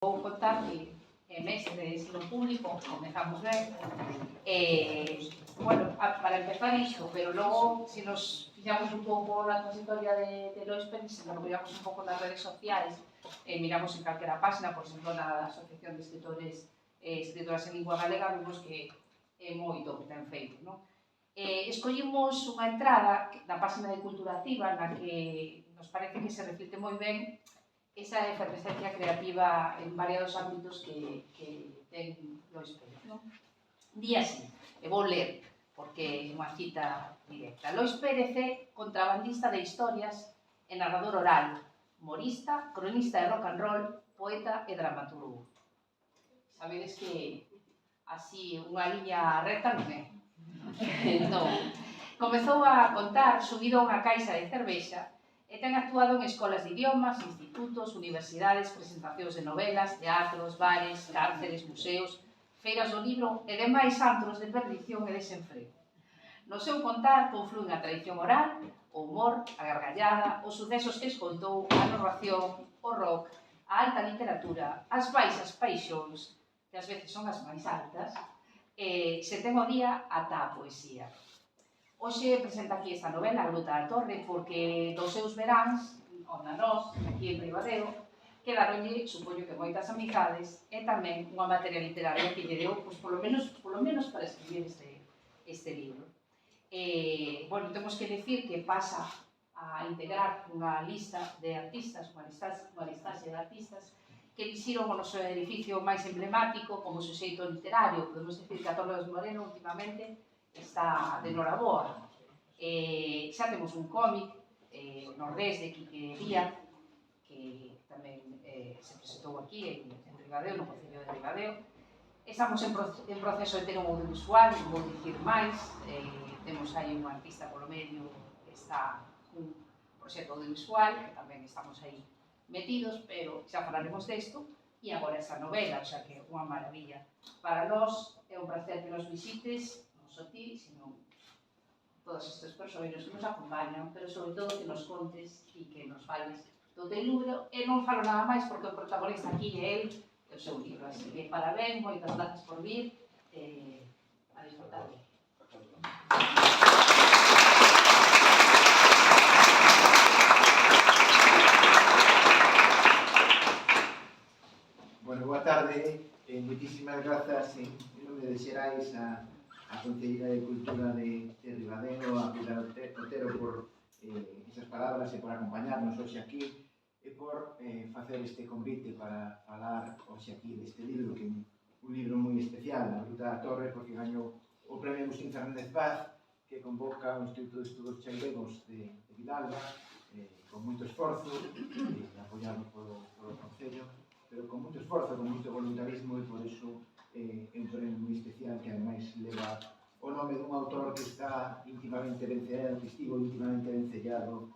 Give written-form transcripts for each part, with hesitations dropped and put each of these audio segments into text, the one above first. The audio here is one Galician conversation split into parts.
Vou contar que mestre de ensino público, comezamos ben. Bueno, para empezar isto, pero logo, se nos fixamos un pouco na trayectoria de Lois Pérez, se nos miramos un pouco nas redes sociais, miramos en calquera página, por exemplo, na Asociación de Escritores Escritoras en Lingua Galega, vemos que é moito o que ten feito, non? Escollimos unha entrada na página de Cultura Activa na que nos parece que se reflicte moi ben esa efervescencia creativa en variados ámbitos que ten Lois Pérez, non? Di así, e vou ler, porque é unha cita directa. Lois Pérez é contrabandista de historias e narrador oral, humorista, cronista de rock and roll, poeta e dramaturgo. Sabedes que así unha liña recta non é? Non. Comezou a contar subido a unha caixa de cervexa e ten actuado en escolas de idiomas, institutos, universidades, presentacións de novelas, teatros, bares, cárceres, museos, feiras do libro e demais antros de perdición e desenfreo. No seu contar conflúen a tradición oral, o humor, a gargallada, os sucesos que escoitou, a narración, o rock, a alta literatura, as baixas paixóns, que ás veces son as máis altas, e se ten o día ata a poesía. Hoxe presenta aquí esta novela, A Gruta da Torre, porque dos seus veráns, onde nós, aquí en Ribadeo, quedaronlle, supoño que moitas amizades, e tamén unha materia literaria que lle deu, pois, polo menos para escribir este libro. Bueno, temos que decir que pasa a integrar unha lista de artistas, unha listaxe de artistas, que elixiron o noso edificio máis emblemático como suxeito literario. Podemos decir que a Torre dos Moreno, últimamente, está de noraboa. Xa temos un cómic, Nordés, de Quique Díaz, que tamén se presentou aquí en Ribadeo, no Concello de Ribadeo. Estamos en proceso de ter un audiovisual, non vou dicir máis. Temos aí un artista polo medio que está un proxecto audiovisual, que tamén estamos aí metidos, pero xa falaremos desto. E agora esta novela, o sea que é unha maravilla. Para nós é un placer que nos visites, non só ti, sino todos estes persoeiros que nos acompañan, pero sobre todo que nos contes e que nos fales do teu libro. E non falo nada máis porque o protagonista aquí é el, o seu libro. Así que parabéns, moitas gracias por vir, a disfrutar. Bueno, boa tarde, moitísimas grazas en nome de Xerais a Concelleira de Cultura de Ribadeo, a Pilar Otero por esas palabras e por acompañarnos hoxe aquí e por facer este convite para falar hoxe aquí deste libro, que é un libro moi especial, A Gruta da Torre, porque gañou o Premio Agustín Fernández Paz, que convoca o Instituto de Estudos Chairegos de Vidalba, con moito esforzo, apoiado polo Concello, pero con moito esforzo, con moito voluntarismo, e por iso é un premio moi especial que ademais leva o nome dun autor que está íntimamente vencellado, que estivo íntimamente vencellado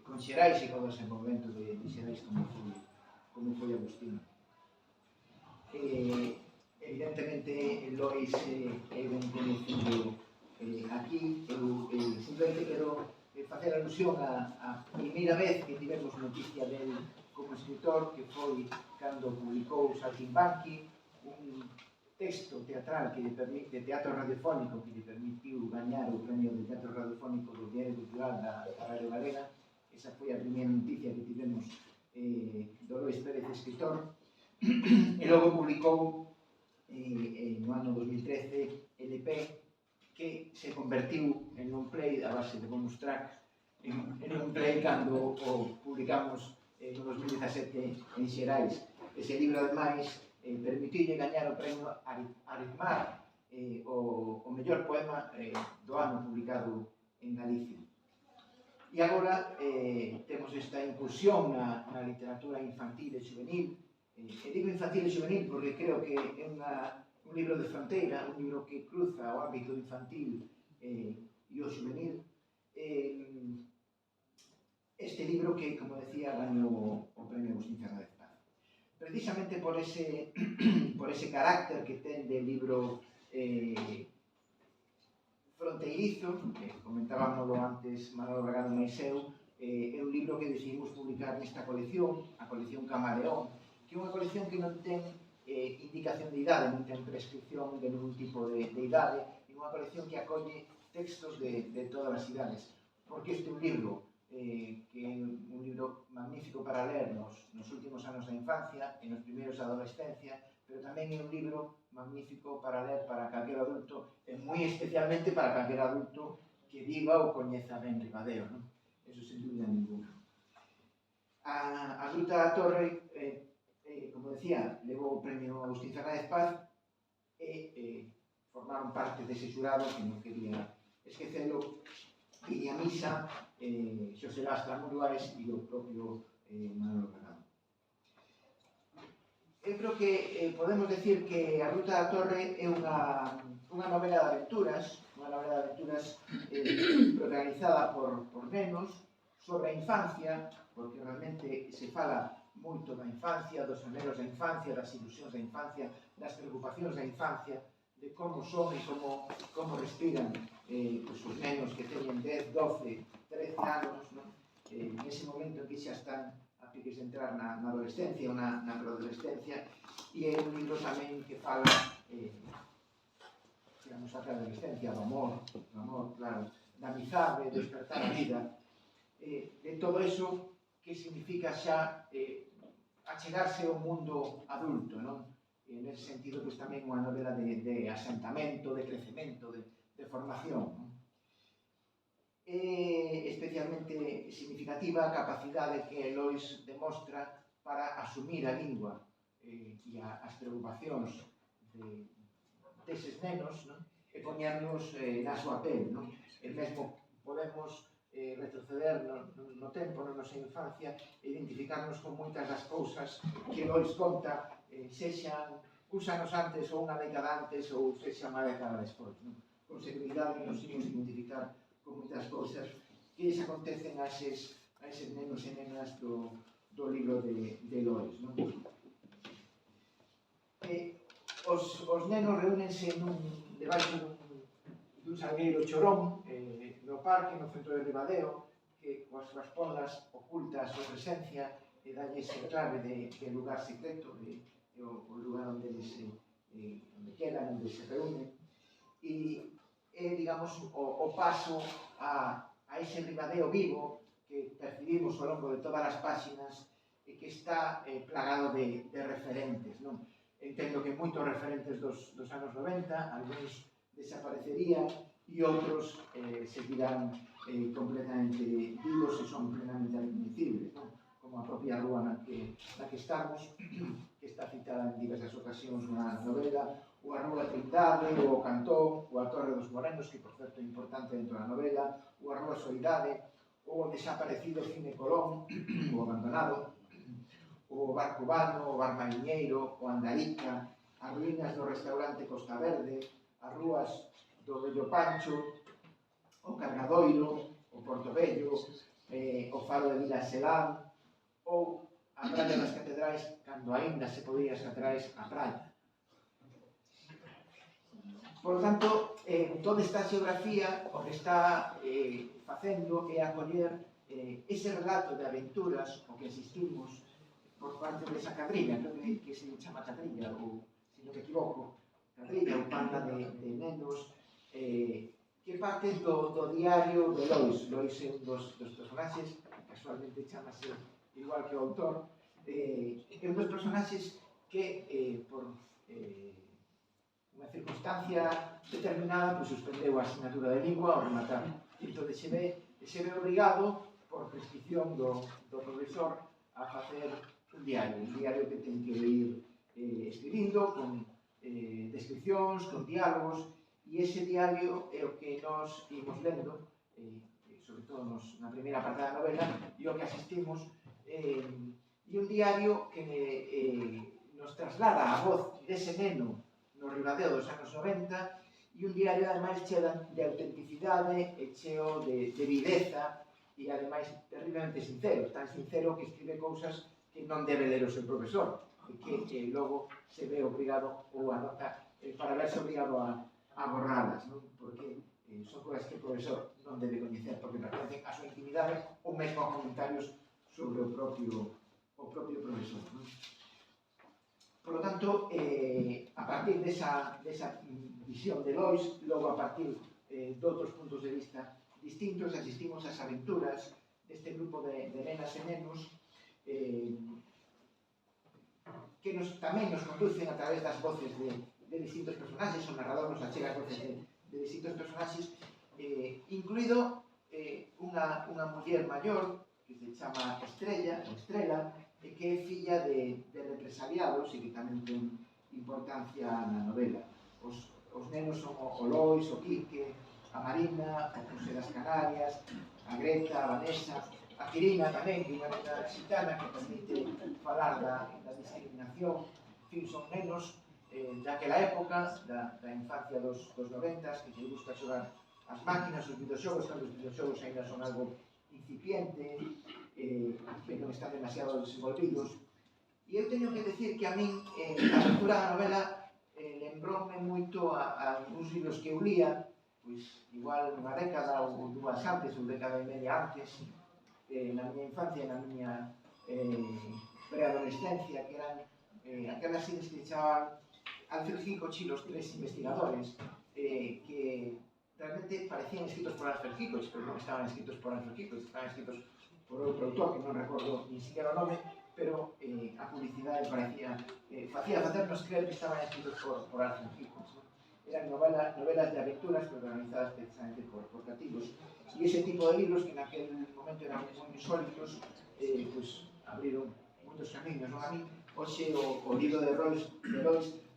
con Xerais e con o desenvolvemento de Xerais como foi Agustín. Evidentemente, Lois é ben coñecido aquí. Eu simplemente quero facer alusión á primeira vez que tivemos noticia del como escritor, que foi cando publicou Saltimbanqui, un texto teatral de teatro radiofónico que lle permitiu gañar o premio de teatro radiofónico do Diario Cultural da Radio Galega. Esa foi a primeira noticia que tivemos do Lois Pérez, escritor, e logo publicou no ano 2013 LP, que se convertiu en un play a base de bonus track, en un play cando o publicamos no 2017 en Xerais. Ese libro, ademais, permitiulle gañar o premio Aritmar, o mellor poema do ano publicado en Galicia. E agora temos esta incursión na literatura infantil e juvenil. E digo infantil e juvenil porque creo que é un libro de fronteira, un libro que cruza o ámbito infantil e o juvenil. Este libro que, como decía, gañou o premio Agustín Fernández Paz. Precisamente por ese carácter que ten de libro fronteirizo, que comentábamos antes Manolo Bragado e eu, é un libro que decidimos publicar nesta colección, a colección Camaleón, que é unha colección que non ten indicación de idade, non ten prescripción de ningún tipo de idade, é unha colección que acolle textos de todas as idades. Porque este é un libro que é un libro magnífico para ler nos últimos anos da infancia e nos primeiros da adolescencia, pero tamén é un libro magnífico para ler para calquer adulto, e moi especialmente para calquer adulto que viva ou coñeza ben Ribadeo, non? Eso sen dúbida ninguna. A Gruta da Torre, como decía, levou o premio Agustín Fernández Paz e formaron parte dese xurado que non quería esquecelo Iria Misa, Xosé Lastra Muruaes e o propio Manolo Cagado. Eu creo que podemos decir que A Gruta da Torre é unha novela de aventuras, protagonizada por nenos, sobre a infancia, porque realmente se fala moito da infancia, dos anhelos da infancia, das ilusións da infancia, das preocupacións da infancia, de como son e como respiran os nenos que teñen 10, 12, 13 anos, nese momento en que xa están a piques de entrar na adolescencia ou na preadolescencia, e é un libro tamén que fala digamos, a adolescencia, do amor, claro, da amizade, de despertar a vida, de todo eso que significa xa achegarse ao mundo adulto, non? Nese sentido, pois tamén unha novela de asentamento, de crecemento, de formación, non? É especialmente significativa a capacidade que Lois demostra para asumir a lingua e as preocupacións deses nenos, non? E poñernos na súa pel, non? E mesmo podemos retroceder no tempo, na nosa infancia, e identificarnos con moitas das cousas que Lois conta, sexan uns anos antes ou unha década antes ou sexa unha década despois. Con seguridade nos imos identificar con moitas cousas que se acontecen a eses nenos e nenas do libro de Lois. Os nenos reúnense debaixo dun salgueiro chorón no parque, no centro de Ribadeo, que coas súas ponlas oculta a súa presencia e dalle ese clave de lugar secreto, o lugar onde quedan, onde se reúnen, e é, digamos, o paso a ese Ribadeo vivo que percibimos ao longo de todas as páxinas e que está plagado de referentes, non? Entendo que moitos referentes dos anos 90, algúns desaparecerían e outros seguirán completamente vivos e son plenamente recoñecibles, non? Como a propia rúa na que estamos, que está citada en diversas ocasións na novela, ou a Rúa Trindade, ou o Cantón, ou a Torre dos Morenos, que por certo é importante dentro da novela, ou a Rúa Soidade, ou o desaparecido Cine Colón, o abandonado, o Barco Vano, o Bar Mariñeiro, o Andarica, as ruínas do restaurante Costa Verde, as rúas do Vello Pancho, o Cargadoiro, o Porto Vello, o Faro de Vila Selán, ou a Praia das Catedrais, cando aínda se podía as catedrais a praia. Por tanto, toda esta xeografía o que está facendo é acoller ese relato de aventuras o que asistimos por parte desa cadrilla, creo que se chama cadrilla, ou, se non me equivoco, cadrilla ou panda de nenos, que parte do diario de Lois. Lois é un dos personaxes, casualmente chamase igual que o autor, é un dos personaxes que, por unha circunstancia determinada, suspendeu a asignatura de lingua ao rematar. Entón, se ve obrigado, por prescripción do profesor, a facer un diario que ten que ir escribindo con descripcións, con diálogos, e ese diario é o que nos imos lendo, sobre todo na primeira parte da novela, e o que asistimos, e un diario que nos traslada a voz dese neno no Ribadeo dos anos 90, e un diario, ademais, cheo de autenticidade e cheo de viveza, e, ademais, terriblemente sincero, tan sincero que escribe cousas que non debe ler o seu profesor, e que logo se ve obrigado, ou anota, para verse obrigado a borralas, non? Porque son cousas que o profesor non debe coñecer, porque pertencen a súa intimidade ou mesmo a comentarios sobre o propio profesor, non? tanto, a partir desa visión de Lois, logo a partir de outros puntos de vista distintos, asistimos ás aventuras deste grupo de nenas e nenos que tamén nos conducen a través das voces de distintos personaxes, o narrador nos achega as voces de distintos personaxes, incluído unha muller maior que se chama Estrela, que é filla de represaliados e que tamén ten importancia na novela. Os nenos son o Lois, o Quique, a Marina, o José das Canarias, a Greta, a Vanessa, a Quirina tamén, que é unha nena xitana que permite falar da discriminación. En fin, son nenos daquela época, da infancia dos 90s, que se busca xogar as máquinas, os videoxogos, cando os videoxogos ainda son algo incipiente, que non están demasiado desenvolvidos. E eu teño que decir que a min a lectura da novela lembroume moito a uns libros que eu lía, pois igual unha década ou dúas antes, ou década e media antes, na miña infancia e na miña preadolescencia, que eran aquelas series que se chamaban Alfred Hitchcock e los tres investigadores, que realmente parecían escritos por Alfred Hitchcock, pero non estaban escritos por Alfred Hitchcock, estaban escritos por outro autor que non recordo ni siquiera o nome, pero a publicidade parecía facía facernos creer que estaban escritos por Alfred Hitchcock. Eran novelas de aventuras protagonizadas precisamente por cativos. E ese tipo de libros, que naquel momento eran moi insólitos, pues abriron moitos camiños. A mí, hoxe, o libro de Lois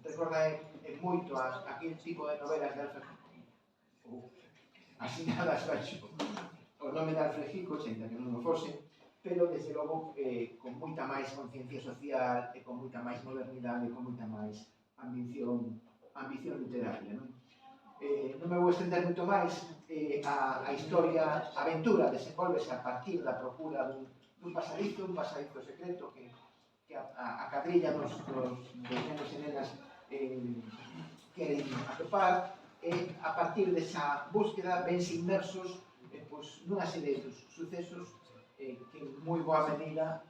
recorda moito a aquel tipo de novelas de Alfred Hitchcock, asinadas baixo o nome de Alfred Hitchcock, ainda que non o fose, pero, desde logo, con moita máis conciencia social, e con moita máis modernidade, e con moita máis ambición literaria. Non me vou estender moito máis. A historia, a aventura, desenvolvese a partir da procura dun pasadizo secreto que a cadrilla dos nenos e nenas queren atopar, e a partir desa búsqueda vense inmersos nunha serie de sucesos que en moi boa medida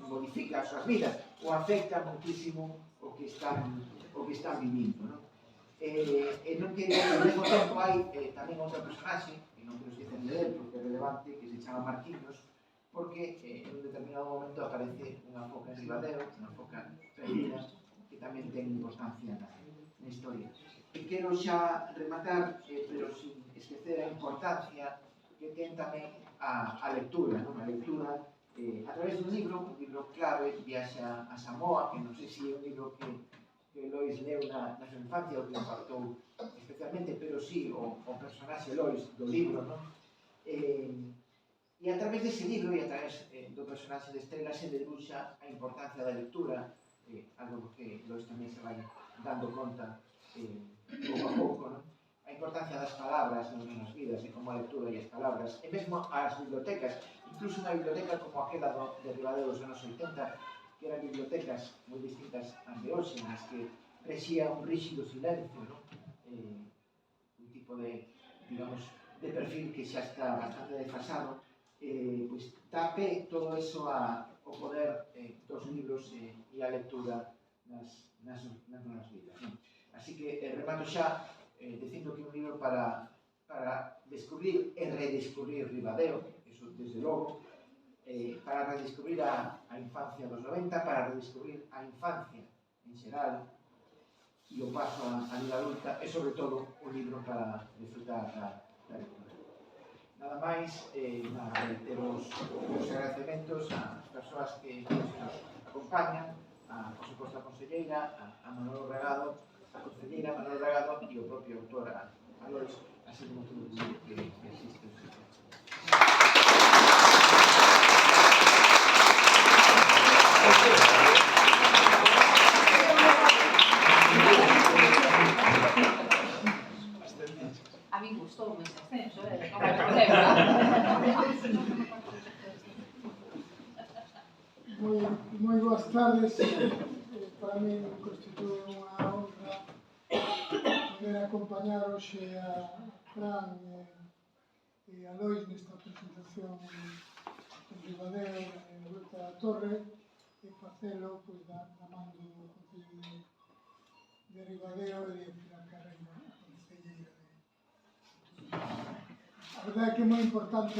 modifica as súas vidas ou afecta muitísimo o que están vivindo. Non quería, ao mesmo tempo, hai tamén outro personaxe, que non quero esquecer de él porque é relevante, que se chama Marquinhos, porque en un determinado momento aparece unha foca en Ribadeo, unha foca perdida, que tamén ten importancia na historia. E quero xa rematar, pero sin esquecer a importancia que ten tamén a lectura. A lectura a través dun libro clave, Viaxa a Samoa, que non sei se é un libro que Lois leu na súa infancia ou que impactou especialmente, pero sí o personaxe Lois do libro, non? E a través dese libro e a través do personaxe de Estrela se deduxa a importancia da lectura, algo que Lois tamén se vai dando conta pouco a pouco, non? A importancia das palabras nas nosas vidas e como a lectura e as palabras, e mesmo as bibliotecas, incluso unha biblioteca como aquela de Ribadeo dos anos 80, que eran bibliotecas moi distintas ás de hoxe, nas que rexía un rígido silencio, un tipo de, digamos, de perfil que xa está bastante desfasado, pois dá pé todo eso ao poder dos libros e a lectura nas nosas vidas. Así que remato xa dicindo que é un libro para descubrir e redescubrir Ribadeo, eso desde logo, para redescubrir a infancia dos 90, para redescubrir a infancia en xeral e o paso a vida adulta, e sobre todo un libro para disfrutar da lectura. Nada máis, reitero os agradecementos ás persoas que nos acompañan, por suposto a conselleira, a Manolo Regado, a conselleira Manolo Regado e o propio autor, a Lois, así como todo o mundo que asiste. A mí gustou ese ascenso, non hai problema. Moi boas tardes. Para mí constitúe unha honra poder acompañar hoxe a Fran e a Lois nesta presentación en Ribadeo, en Volta da Torre, e facelo da man do Concello de Ribadeo e de Pilar Carreira, a concelleira de Turismo. A verdade é que é moi importante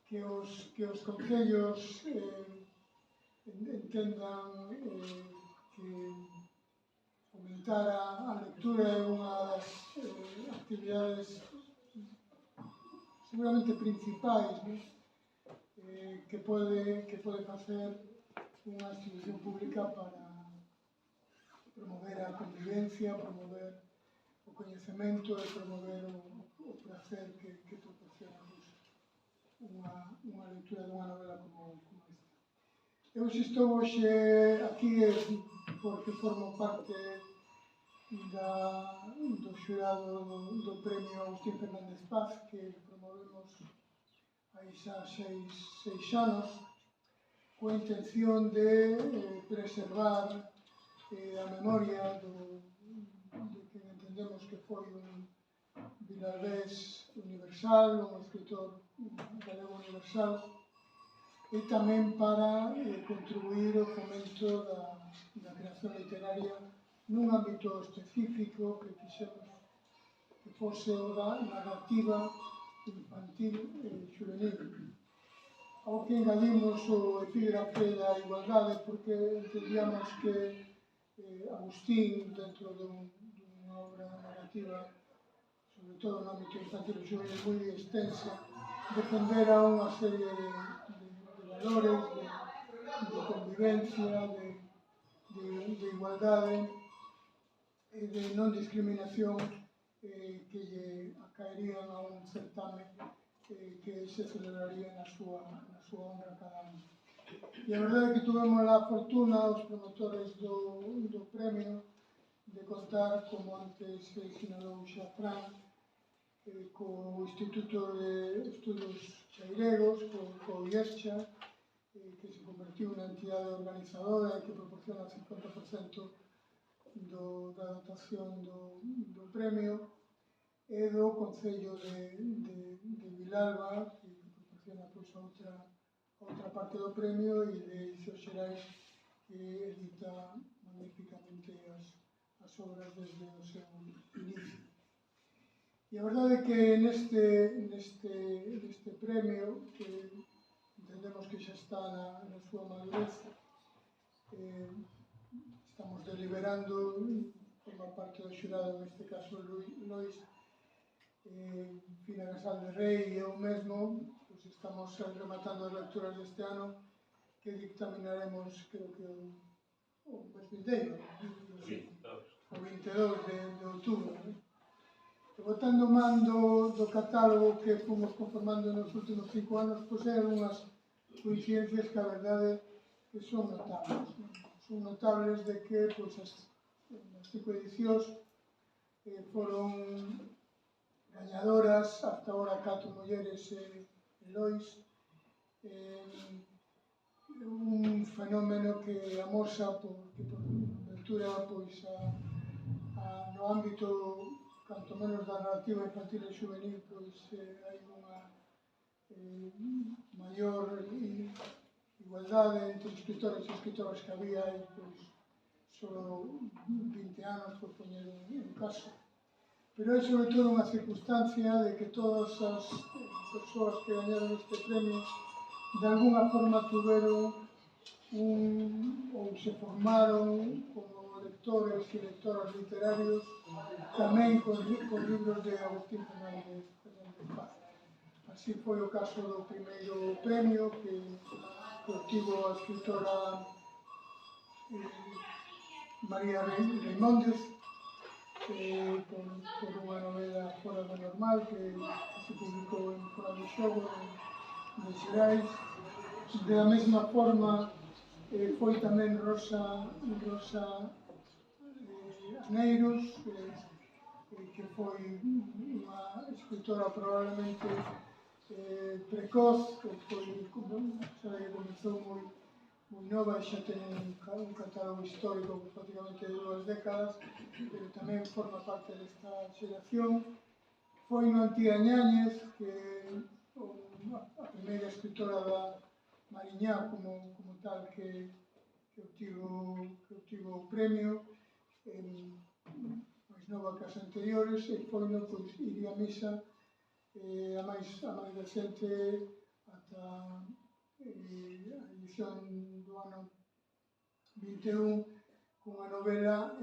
que os concellos entendan que fomentar a lectura é unha das actividades seguramente principais, ¿no? que pode facer unha institución pública para promover a convivencia, promover o coñecemento e promover o placer que proporciona unha lectura dunha novela como esta. Eu se estou hoxe aquí porque formo parte do xurado do premio Agustín Fernández Paz que promovemos hai xa 6 anos coa intención de preservar a memoria de que entendemos que foi un vilalbés universal, un escritor galego universal, e tamén para contribuir ao fomento da creación literaria nun ámbito específico que quixemos que fose o da narrativa infantil e xuvenil. Ao que engadimos o epígrafe da igualdade porque entendíamos que Agustín, dentro dunha obra narrativa, sobre todo no ámbito infantil e xuvenil moi extensa, defendera unha serie de valores, de convivencia, de igualdade e de non discriminación que lle acaerían a un certame que se celebraría na súa honra cada ano. E a verdade é que tuvemos a fortuna, os promotores do premio, de contar, como antes sinalou xa Fran, co Instituto de Estudos Chairegos, co IESCHA, que se convertiu na entidade organizadora e que proporciona o 50% da dotación do premio, e do Concello de Vilalba, que proporciona outra parte do premio, e de Edicións Xerais, que edita magníficamente as obras desde o seu inicio. E a verdade é que neste premio, que entendemos que xa está na súa madurez, estamos deliberando, forma parte do xurado, neste caso Lois, Fina Casal de Rei e eu mesmo, pues estamos rematando as lecturas deste ano, que dictaminaremos, creo que o mes vindeiro, o 22 de outubro. E botando man do catálogo que fomos conformando nos últimos 5 anos, pois hai algunhas coincidencias que a verdade que son notables. Son notables de que as 5 edicións foron gañadoras, hasta ahora 4 mulleres e Lois, un fenómeno que amosa que por ventura no ámbito canto menos da narrativa infantil e juvenil hai unha maior igualdade entre escritores e escritoras que había hai só 20 anos, por poñer un caso. Pero é sobre todo unha circunstancia de que todas as persoas que gañaron este premio de alguna forma tuveron ou se formaron como lectores e lectoras literarios tamén con libros de Agustín Fernández Paz. Así foi o caso do primeiro premio que obtivo a escritora María Reimóndez, por unha novela Fora do Normal que se publicou en Fora do Xogo de Xerais. De a mesma forma foi tamén Rosa Aneiros, que foi unha escritora probablemente precoz, que comezou moi nova e xa ten un catálogo histórico prácticamente de 2 décadas, pero tamén forma parte desta xeración. Foi no Antía Ñáñez, que a primeira escritora da Mariñá como tal que obtivo o premio, máis nova que as anteriores, e foi no pois iría a misa a máis recente ata a edición do ano 21 cunha novela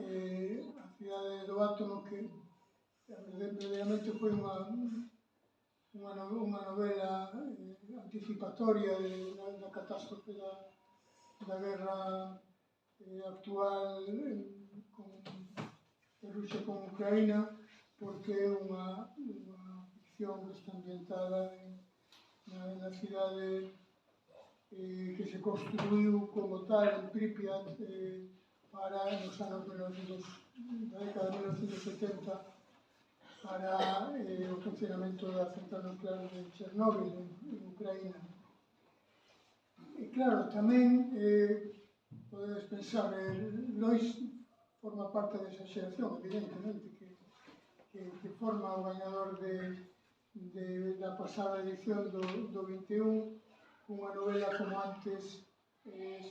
A cidade do átomo, que verdadeiramente foi unha novela anticipatoria da catástrofe da guerra actual de Rusia con Ucraína, porque é unha ficción que está ambientada na cidade que se construiu como tal en Pripyat para nos anos da década de 1970 para o funcionamento da central nuclear de Chernóbil en Ucraína. E claro, tamén podedes pensar, Lois forma parte desa xeración, evidentemente, que forma o gañador da pasada edición do 21, unha novela como antes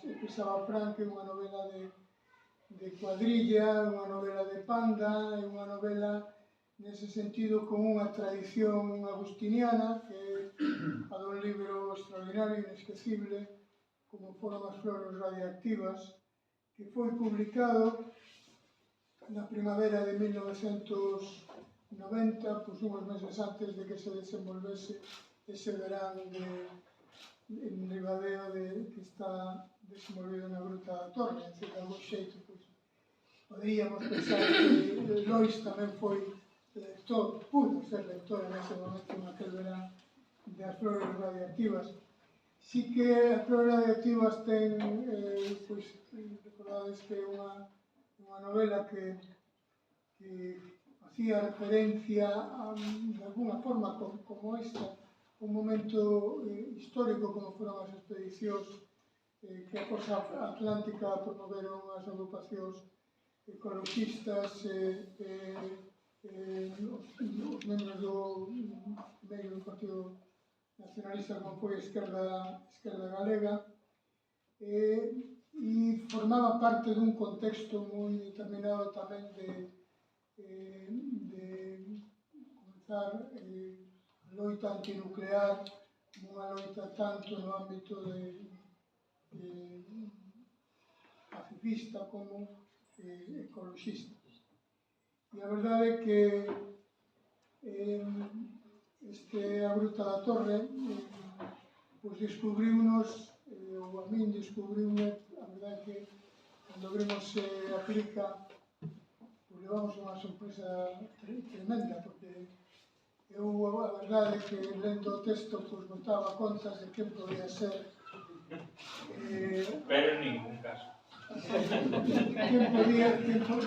expresaba Fran, que é unha novela de cuadrilla, unha novela de panda, é unha novela nese sentido con unha tradición agustiniana, que é a dun libro extraordinario, inesquecible, como foron as flores radiactivas, que foi publicado na primavera de 1990, pois unhos meses antes de que se desenvolvese ese verán en Ribadeo que está desenvolvido na Gruta da Torre. En de algún xeito, pois, poderíamos pensar que Lois tamén foi lector, pudo ser lector en ese momento, en aquel verán, das flores radiactivas. Sí que as flores radiactivas ten, pois, recordades que é unha novela que facía referencia de alguna forma como esta, un momento histórico como foron as expedicións que a Costa Atlántica promoveron as agrupacións ecologistas, os membros do medio do Partido Nacionalista como foi a Esquerda Galega, e formaba parte dun contexto moi determinado tamén de comenzar a loita antinuclear, unha loita tanto no ámbito pacifista como ecologista. E a verdade é que A Gruta da Torre pois descubriunos, ou a min descubriume, a verdade que cando vemos se aplica, pois levamos unha sorpresa tremenda, porque eu a verdade que lendo o texto pois botaba contas de quen podía ser, pero en ningún caso.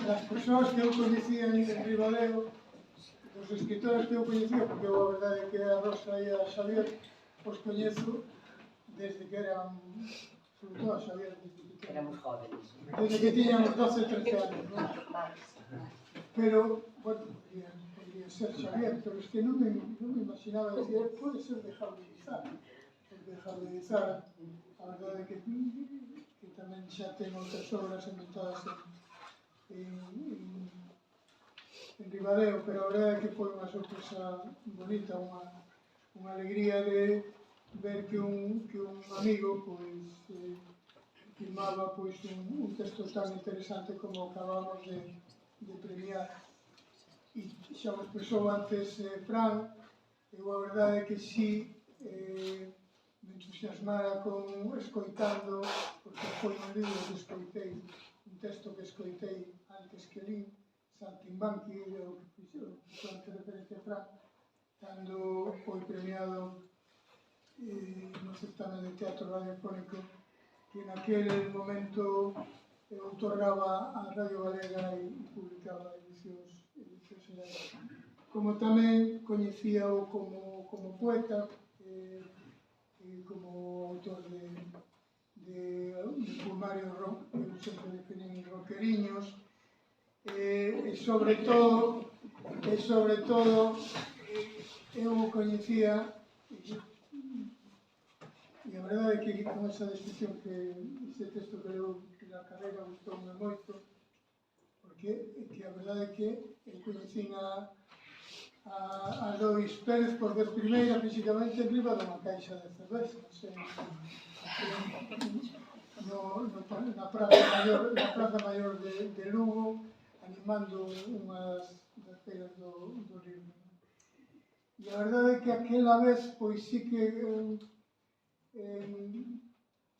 Das persoas que eu coñecía en Ribadeo, os escritores que eu coñecía, porque eu a verdade que a Rosa e a Xavier os coñezo desde que eran, sobre todo a Xavier, Éramos jóvenes. desde que tiñamos 12 13 anos, ¿no? Pero, bueno, podría ser Xavier, pero es que non me imaginaba decir, pode ser de Javi Izar, porque Javi Izar, a verdade que tamén xa ten outras obras inventadas en Ribadeo, pero a verdade é que foi unha sorpresa bonita, unha alegría de ver que un amigo pois firmaba pois un texto tan interesante como acabamos de premiar. E xa o expresou antes Fran, eu a verdade é que sí me entusiasmara con escoitando, porque foi un libro que escoitei, un texto que escoitei antes que lín, Saltimbanqui, o que fixo referencia a Fran, cando foi premiado no certamen de teatro radiofónico, que naquele momento outorgaba a Radio Galega e publicaba edicións xerais. Como tamén coñecíao como poeta, como autor de poemarios que eu sempre definí roqueriños, e sobre todo eu o coñecía, e a verdade é que con esa descripción que ese texto que leu na carreira gustoume moito, porque que a verdade é que eu coñecín a Lois Pérez por vez primeira físicamente en riba dunha caixa de cervezas na Praza Maior de Lugo, animando unhas das feiras do libro. E a verdade é que aquela vez, pois sí que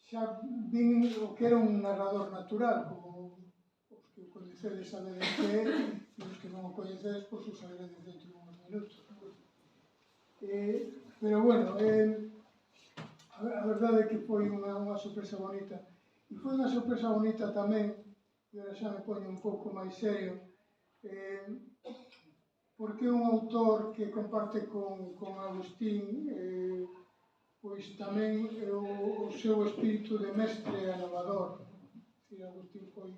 xa vin o que era un narrador natural, como os que o coñecedes sabedes que é, e os que non o coñecedes, pois o sabedes dentro de uns minutos. Pero bueno, a verdade é que foi unha sorpresa bonita. E foi unha sorpresa bonita tamén, e agora xa me poño un pouco máis serio, porque un autor que comparte con Agustín pois tamén o seu espírito de mestre anovador. Agustín foi,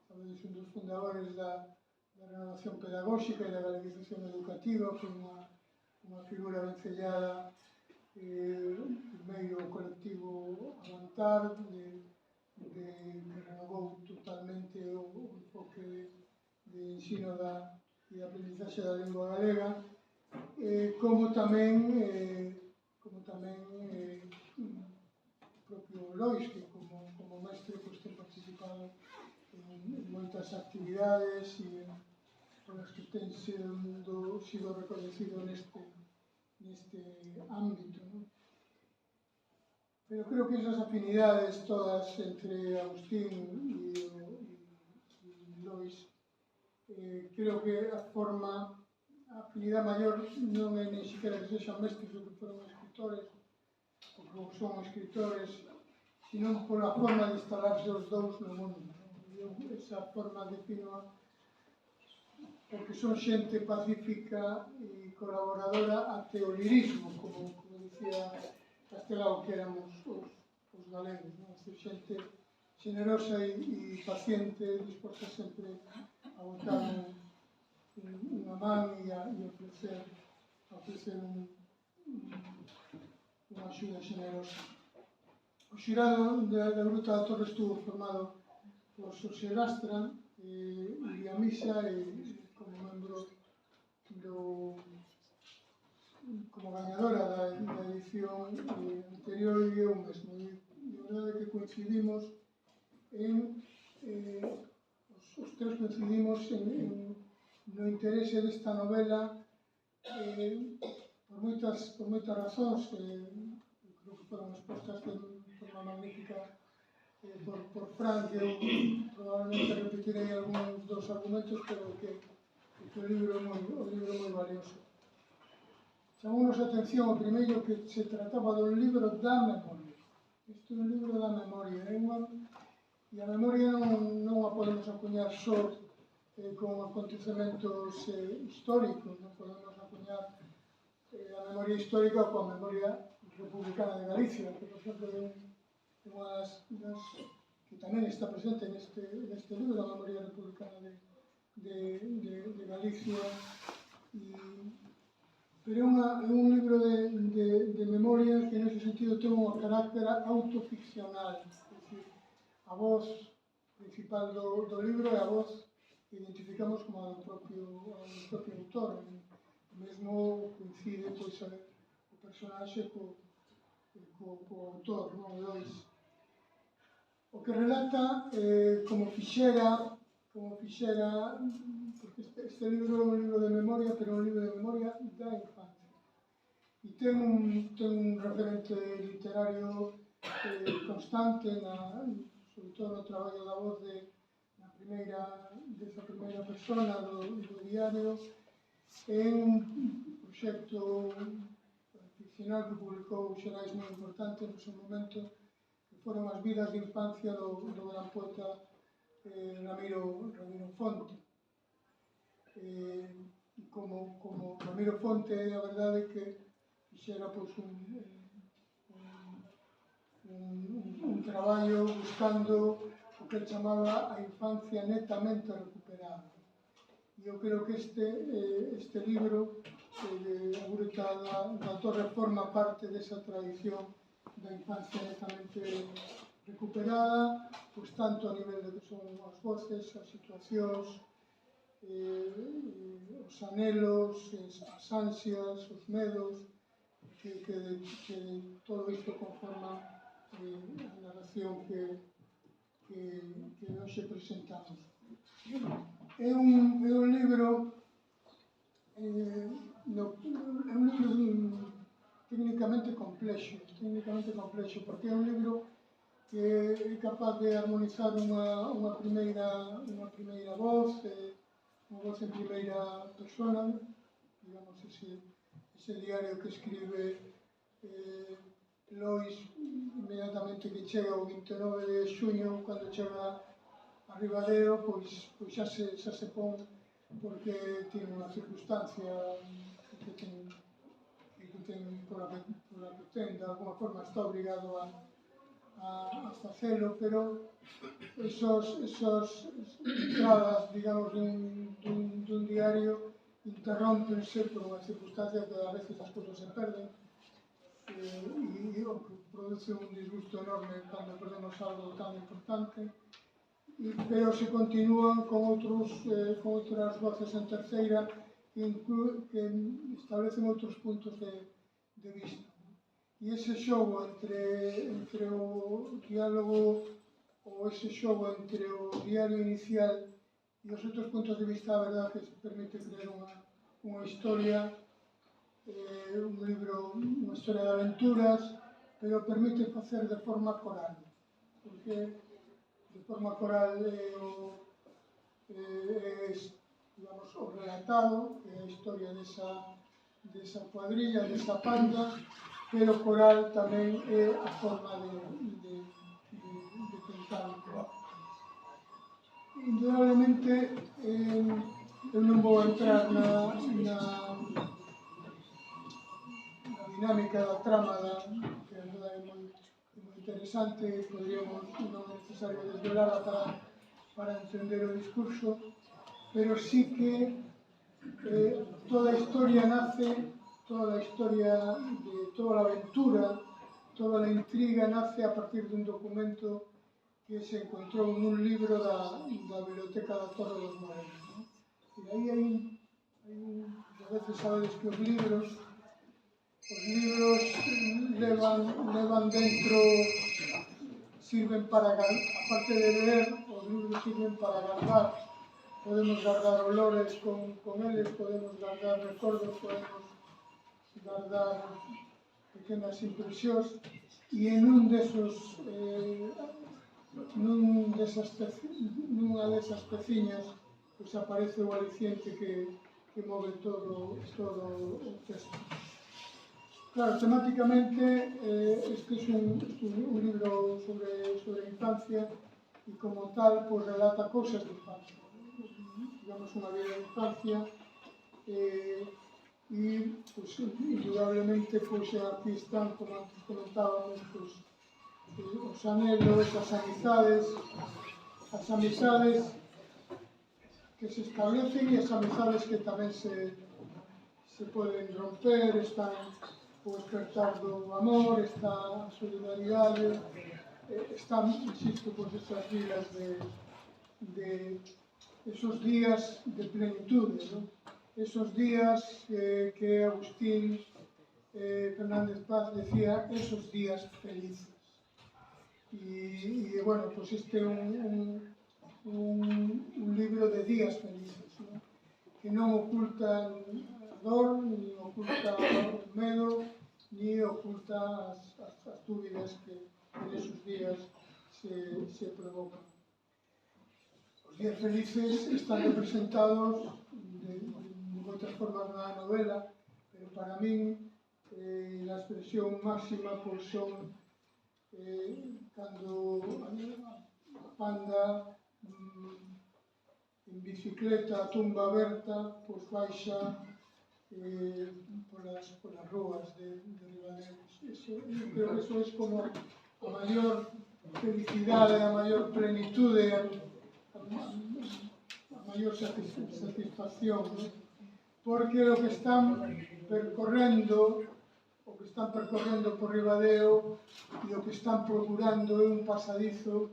sabedes, un dos fundadores da renovación pedagóxica e da galenización educativa, foi unha figura vencellada primeiro o colectivo Avantar, que renovou totalmente o enfoque de ensino e de aprendizaxe da lingua galega, como tamén o propio Lois, que como mestre ten participado en moitas actividades e polas que ten sido reconhecido neste ámbito. Pero creo que esas afinidades todas entre Agustín e Lois, creo que a afinidade maior non é nem siquiera que sexan mestres ou que foron escritores, ou que son escritores, sino pola forma de instalarse os dous no mundo. Esa forma defino porque son xente pacífica e colaboradora até o lirismo, como dicía Castelao, que éramos os galegos, xente generosa e paciente, disposta sempre a botar unha man e a ofrecer unha axuda generosa. O xurado da Gruta da Torre estuvo formado por Xosé Lastra, Iria Misa e como membro como gañadora da edición anterior e eu mesmo. E a verdade é que coincidimos os tres coincidimos no interese desta novela por moitas razóns, creo que foron expostas de forma magnífica por Fran, que eu probablemente repetirei algúns dos argumentos, pero que o libro é moi valioso. Chamounos a atención o primeiro que se trataba do libro da memoria. Isto é un libro da memoria, e a memoria non a podemos acuñar só con acontecementos históricos, non podemos acuñar a memoria histórica coa memoria republicana de Galicia, que, por exemplo, é unha das que tamén está presente neste libro, a memoria republicana de Galicia, pero é un libro de memoria que, nese sentido, ten un carácter autoficcional, é dicir, a voz principal do libro é a voz que identificamos como a do propio autor. O mesmo coincide o personaxe co autor, Lois. O que relata como fixera, porque este libro é un libro de memoria, pero é un libro de memoria da infancia. E ten un referente literario constante, sobre todo no traballo da voz desa primeira persona do diario, en un proxecto ficcional que publicou Xerais moi importante no seu momento, que foron as vidas de infancia do gran poeta Ramiro Fonte. E como Ramiro Fonte, a verdade é que fixera un traballo buscando o que chamaba a infancia netamente recuperada. E eu creo que este libro de Gruta da Torre forma parte desa tradición da infancia netamente recuperada, pois tanto a nivel de que son as voces, as situacións, os anelos, as ansias, os medos, que todo isto conforma a narración que hoxe presentamos. É un libro técnicamente complexo, porque é un libro que é capaz de armonizar unha primeira voz, unha voz en primeira persona, digamos, ese diario que escribe Lois inmediatamente que chega o 29 de xuño, cando chega a Ribadeo, pois xa se pon, porque tiene unha circunstancia que ten, pola que ten, de alguma forma está obligado a facelo, pero esos entradas, digamos, dun diario interrompense por unha circunstancia que a veces as cousas se perden, e produce un disgusto enorme cando perdemos algo tan importante, pero se continúan con outras voces en terceira que establecen outros puntos de vista. E ese xogo entre o diálogo, ou ese xogo entre o diario inicial e os outros puntos de vista, a verdade que permite crear unha historia, un libro, unha historia de aventuras, pero permite facer de forma coral, porque de forma coral digamos, o relatado, que é a historia desa cuadrilla, desa panda, pero coral tamén é a forma de contarlo. Indudablemente, eu non vou entrar na dinámica da trama, que a verdade é moi interesante, podríamos, non é necesario desvelarla para entender o discurso, pero sí que toda a historia nace, toda a aventura, toda a intriga nace a partir dun documento que se encontrou nun libro da Biblioteca da Torre dos Morenos. E aí a veces sabedes que os libros levan dentro, sirven para, aparte de leer, os libros sirven para guardar. Podemos guardar olores con eles, podemos guardar recordos, podemos guardar pequenas impresións, e en nunha desas peciñas pois aparece o aliciente que move todo o texto. Claro, temáticamente este é un libro sobre a infancia e como tal pues, relata cousas de infancia, digamos unha vida de infancia e pues, indudablemente pues, aquí están, como antes comentábamos, pues, os anhelos, as amizades que se establecen e as amizades que tamén se poden romper, están o despertar do amor, está a solidaridade, están, insisto, pues, estas vidas de esos días de plenitude, ¿no? Esos días que Agustín Fernández Paz decía, esos días felices. Y bueno, pues este é un libro de días felices, ¿no? Que non ocultan dor, ni oculta o medo, ni oculta as dúbidas que en esos días se provocan. Os días felices están representados de moitas formas na novela, pero para min a expresión máxima pues, son cando a panda en bicicleta, a tumba aberta, pues baixa polas rúas de Ribadeo. Eu creo que eso es como a maior felicidade, a maior plenitude, a maior satisfacción, ¿no? Porque o que están percorrendo por Ribadeo e o que están procurando é un pasadizo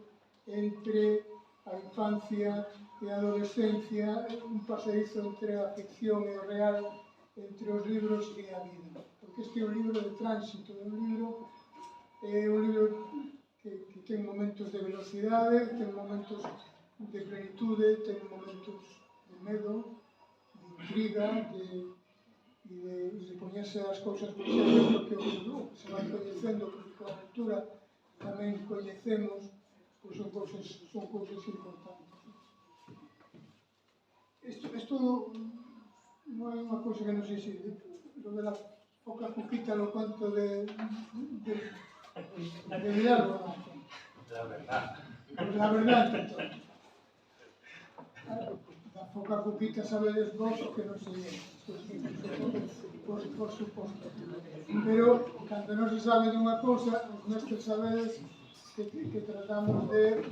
entre a infancia e a adolescencia, un pasadizo entre a ficción e o real, entre os libros e a vida. Porque este é un libro de tránsito, é un libro que ten momentos de velocidade, ten momentos de plenitude, ten momentos de medo, de intriga, de poñerse as cousas moi serias, porque o libro se vai coñecendo, porque con a lectura tamén coñecemos, pois son cousas importantes. Isto non é unha cousa que non sei se lo de la poca cuquita lo conto de Hidalgo. La verdad. La verdad, entón. Da poca cuquita sabedes vos o que non se lle. Por suposto. Pero, cando non se sabe dunha cousa, os mestres sabedes que tratamos de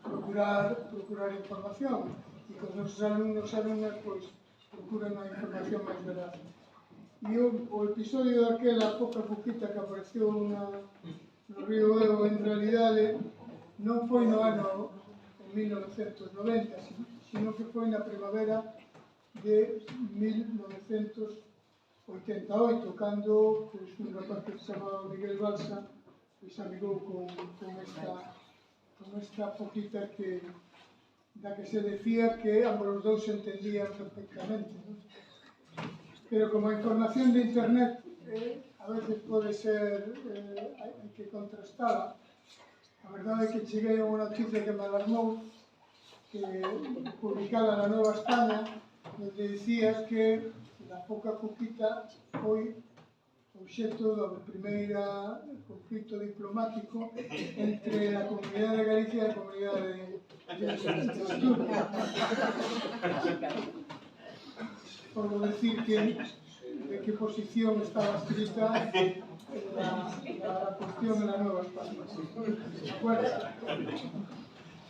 procurar información. E con os nosos alumnos e alumnas, pois, procuran a información máis veraz. E o episodio daquela poca cuquita que apareceu no Río Ego, en realidade, non foi no ano 1990, sino que foi na primavera de 1988, cando un rapaz que se chamaba Miguel Balsa se amigou con esta poquita da que se decía que ambos os dous se entendían perfectamente, ¿no? Pero como a información de internet a veces pode ser, hai que contrastala. A verdade é que cheguei a unha noticia que me alarmou, que publicada na Nova España, onde dicías que la poca cuquita foi obxecto do primeiro conflito diplomático entre a Comunidade de Galicia e a Comunidade de Asturias. Por decir de que posición estaba escrita la cuestión en la Nueva España. Bueno,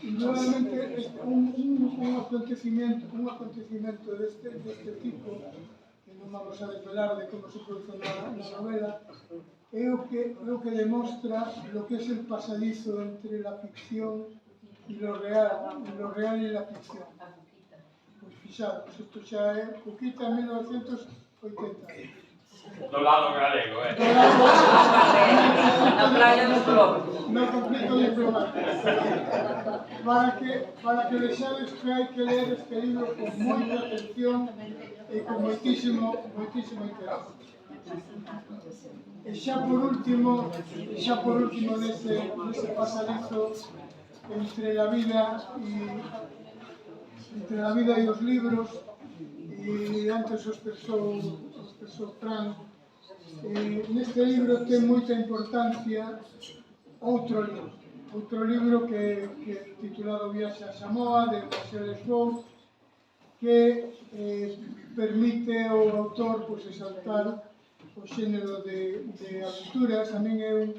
nuevamente un acontecimiento de este tipo, que non vamos a desvelar de como se produce na novela, é o que demostra lo que es el pasadizo entre la ficción y lo real y la ficción. Pois fixados, isto xa é Cuquita en 1980. Do lado galego, Na playa do Globo. No conflito diplomático. Para que vexades que hai que ler este libro con moita atención e con moitísimo interés. E xa por último nese pasadizo entre a vida e os libros, e antes os expresou Fran, neste libro ten moita importancia outro libro que titulado Viaxe a Samoa, de Marcel Lesbou, que permite ao autor exaltar o xénero de aventuras. A min é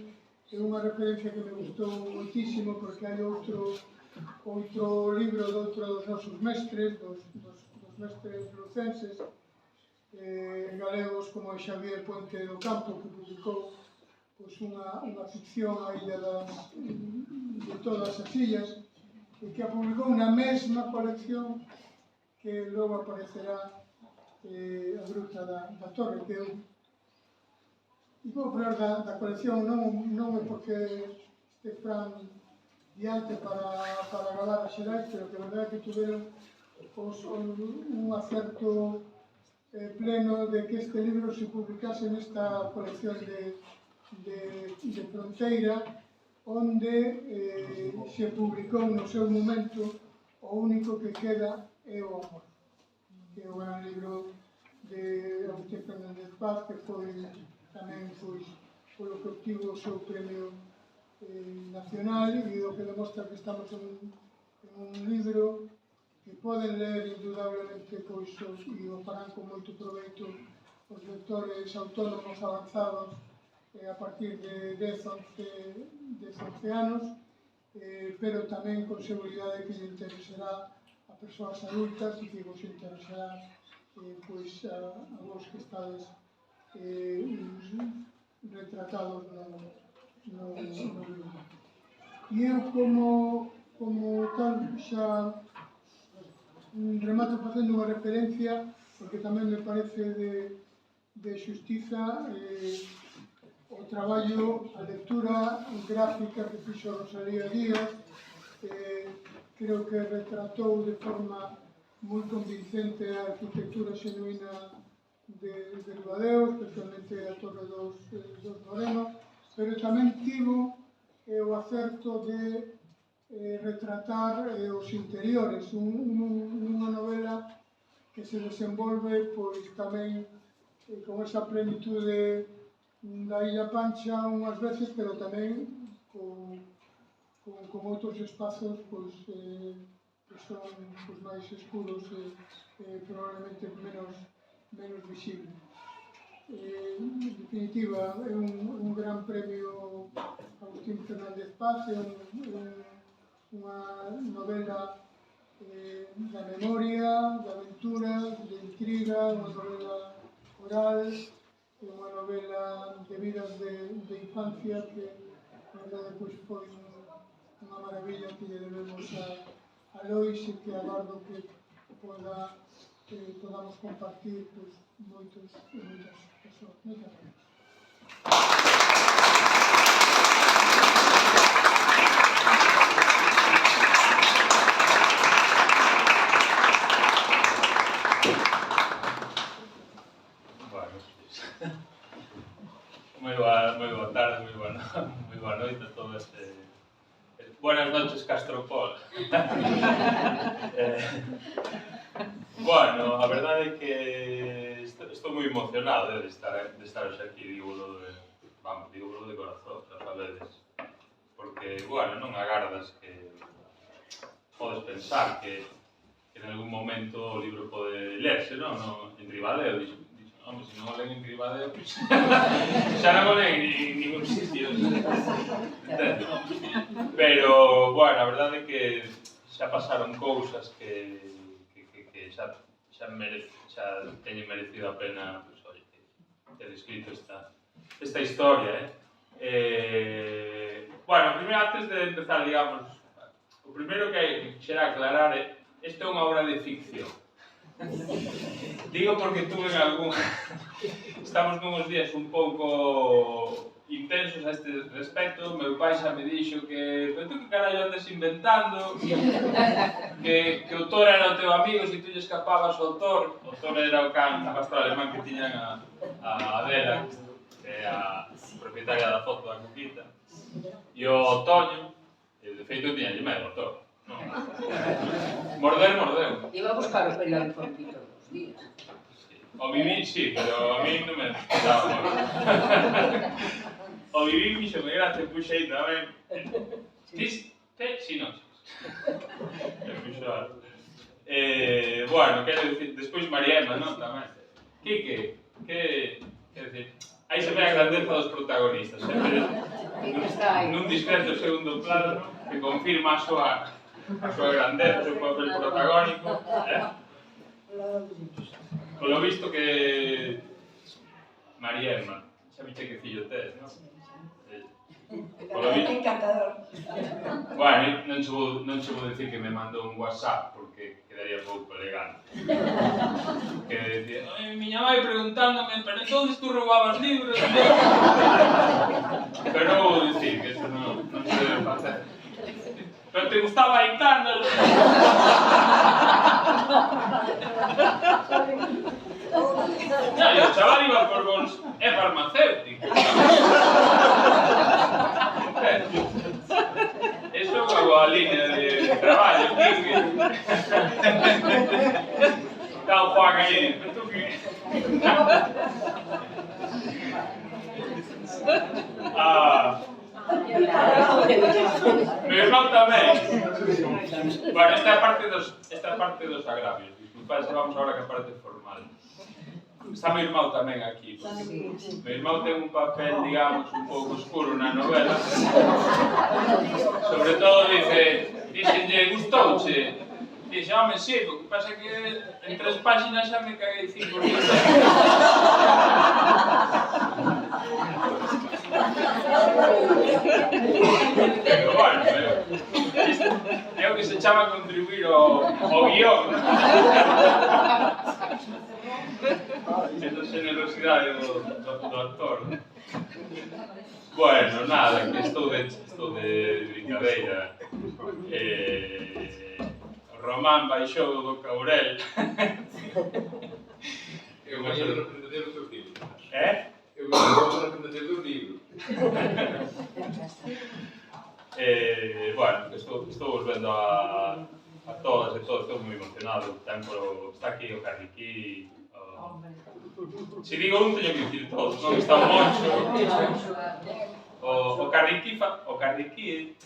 unha referencia que me gustou moitísimo, porque hai outro libro de outro dos nosos mestres, dos mestres lucenses, galegos como Xavier Puente do Campo, que publicou unha ficción, a Illa de todas as illas, e que a publicou na mesma colección que logo aparecerá a Gruta da Torre, que eu vou falar da colección, non é porque este Fran diante para galar a xerais, pero que a verdade é que tuveron un acerto pleno de que este libro se publicase nesta colección de Fronteira, onde se publicou no seu momento o único que queda é o Amor, que é o gran libro de Agustín Fernández Paz, que foi tamén polo que obtivo o seu premio nacional, e o que demostra que estamos en un libro que poden ler indudablemente, e o farán con moito proveito os lectores autónomos avanzados a partir de 10-11 anos, pero tamén con seguridade que lle interesará a persoas adultas e que vos interesará a vos que estades retratados no libro. E eu, como tal, xa Remato facendo unha referencia, porque tamén me parece de xustiza o traballo, a lectura gráfica que fixo Rosalía Díaz. Creo que retratou de forma moi convincente a arquitectura xenuína de Ribadeo, especialmente a Torre dos Morenos, pero tamén tivo o acerto de retratar os interiores, unha novela que se desenvolve pois tamén con esa plenitude da Illa Pancha unhas veces, pero tamén con outros espazos pois, que son pois, máis escuros e probablemente menos visibles. En definitiva, é un gran premio Agustín Fernández Paz, é unha novela da memoria, da aventura, de intriga, unha novela oral, unha novela de vidas de infancia que, na verdade, pois, foi unha maravilla que lle debemos a Lois e que agardo que podamos compartir pois, moitas persoas. Moitas gracias. Moi boa tarde, moi boa noite a todos. Buenas noches, Castropol. Bueno, a verdade é que estou moi emocionado de estar hoxe aquí, digo de corazón, xa sabedes. Porque, bueno, non agardas que podes pensar que en algún momento o libro pode lerse, non? En Ribadeo, hombre, se non o leen en Ribadeo, xa non o leen en ningún sitio. Pero, bueno, a verdade é que xa pasaron cousas que xa teñen merecido a pena, pois, oi, ter escrito esta historia, Bueno, primeiro, antes de empezar, digamos, o primeiro que quixera aclarar é isto é unha obra de ficción. Digo porque tuve en algún... Estamos nuns días un pouco intensos a este respecto. Meu pai xa me dixo que tú que carallo andas inventando, que o Thor era o teu amigo, se tú lle escapabas ao Thor. O Thor era o can, a pastor alemán que tiñan a Adela, que é a propietaria da foto da Cuquita, e o Toño, de feito tiña medo ao Thor. Mordeu. Iba a buscar o periódico en Pito dos días. O Vivín sí, pero a mí non me daba moito. O Vivín fixo me gracia, puxei tamén. Si non. Bueno, quero dicir, despois Mariema, non, tamén. Quique, quero dicir, aí se ve a grandeza dos protagonistas, sempre nun discreto segundo plano que confirma a súa grandeza, o seu papel protagónico, Polo visto que Mariema, xa viche que fillo tes, non? Encantador. Bueno, non che vou dicir que me mandou un WhatsApp porque quedaría pouco elegante. Que decía, miña vai preguntándome, pero entonces tú roubabas libros? Pero non vou dicir que eso non se debe facer. Pero te gustaba Aitana. No, e o chaval iba por bons... É farmacéutico. Eso é unha boa línea de traballo, Quique. Está o Juan aí, pero tú que... Meu irmão tamén. Bueno, esta é a parte dos agravios. Disculpad, vamos agora que a parte formal. Está meu irmão tamén aquí. Meu irmão ten un papel, digamos, un pouco oscuro na novela. Sobre todo dixenlle, gustouche. Dixe, home, sí, o que pasa é que en 3 páxinas xa me caguei 5 minutos. Pero bueno, é o que se chama contribuir ao guión. Esa generosidade do actor. Bueno, nada, que estou de brincadeira. Román baixou do Caurel. Eu vou representar o teu libro. Eu vou representar o libro. Bueno, estou volvendo a todas e todos, estou moi emocionado. Está aquí o Carriquí. Se digo un, teño que dicir todos, non está o Moncho. O Carriquí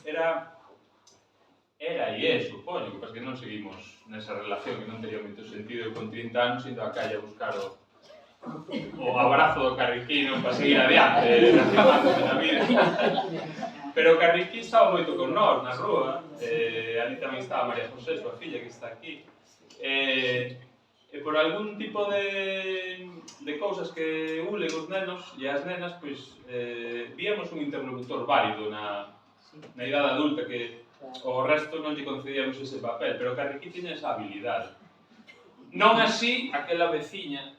era e supoño, que pasa que non seguimos nesa relación que non teria moito sentido. Eu con 30 anos indo á calle a buscar o abrazo do Carriquí, non para seguir adiante, reclamándome na vida. Pero o Carriquí estaba moito con nós na rúa, ali tamén estaba María José, súa filla, que está aquí. E por algún tipo de cousas que une os nenos e as nenas, pois víamos un interlocutor válido na idade adulta que o resto non lle concedíamos ese papel, pero o Carriquí tiña esa habilidade. Non así aquela veciña.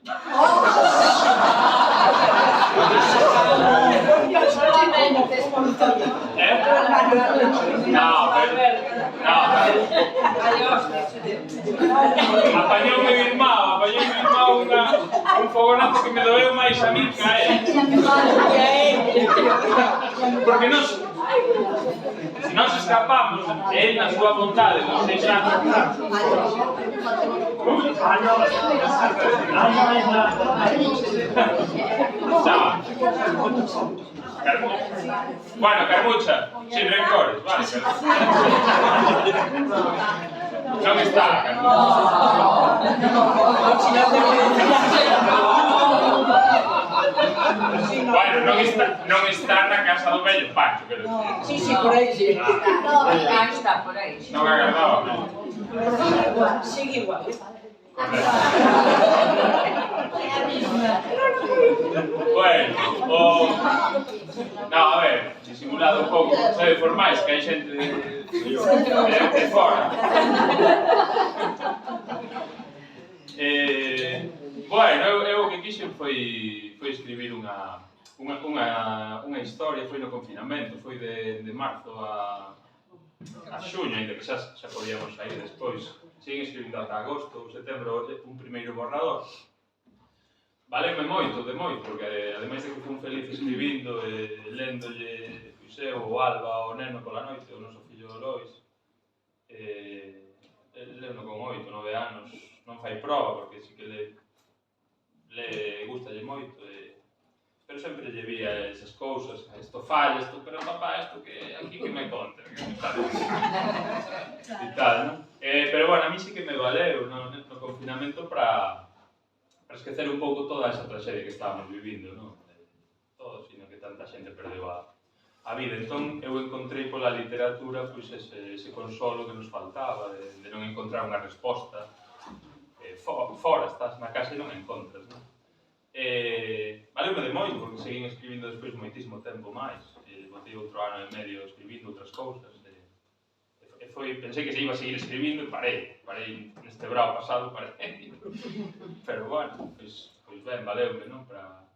Apañoume mi irmão un fogonazo que me doeu máis a mí que a él. Porque nós escapamos, él na súa vontade, nos 6 anos. Bueno, Carmucha, sin rencores, vale. Non está, bueno, non está na casa do vello Pancho, quero dicir. Sí, por aí, sí. Está por aí. Non agardaba. Sigue igual. Bueno, no, a ver, disimulado un pouco, sabe, formais, que hai xente de fora. Bueno, eu o que quixen foi escribir unha historia, foi no confinamento, foi de marzo a xuño, ainda que xa podíamos sair despois. Siguen escribindo ata agosto, setembro, un primeiro borrador. Valeme moito, porque ademais de que fui feliz escribindo e léndolle, pois eu, o Alba, o neno pola noite, o noso fillo Lois, lendo con 8, 9 anos, non fai prova, porque si que le gustalle moito, pero sempre lle vía esas cousas, isto falla, isto, pero papá, isto que aquí que me conta, que me está e tal, non? Pero bueno, a mí sí que me valeu no confinamento para esquecer un pouco toda esa traxedia que estábamos vivindo, non? Todos, sino que tanta xente perdeu a vida. Entón, eu encontrei pola literatura pois ese consolo que nos faltaba, de non encontrar unha resposta. Fora, estás na casa e non encontras, non? Valeume de moito, porque seguín escribindo despois moitísimo tempo máis. Botei outro ano e medio escribindo outras cousas. Pensei que se iba a seguir escribindo e parei neste brao pasado, parei. Pero bueno, pois ben, valeume, non? Para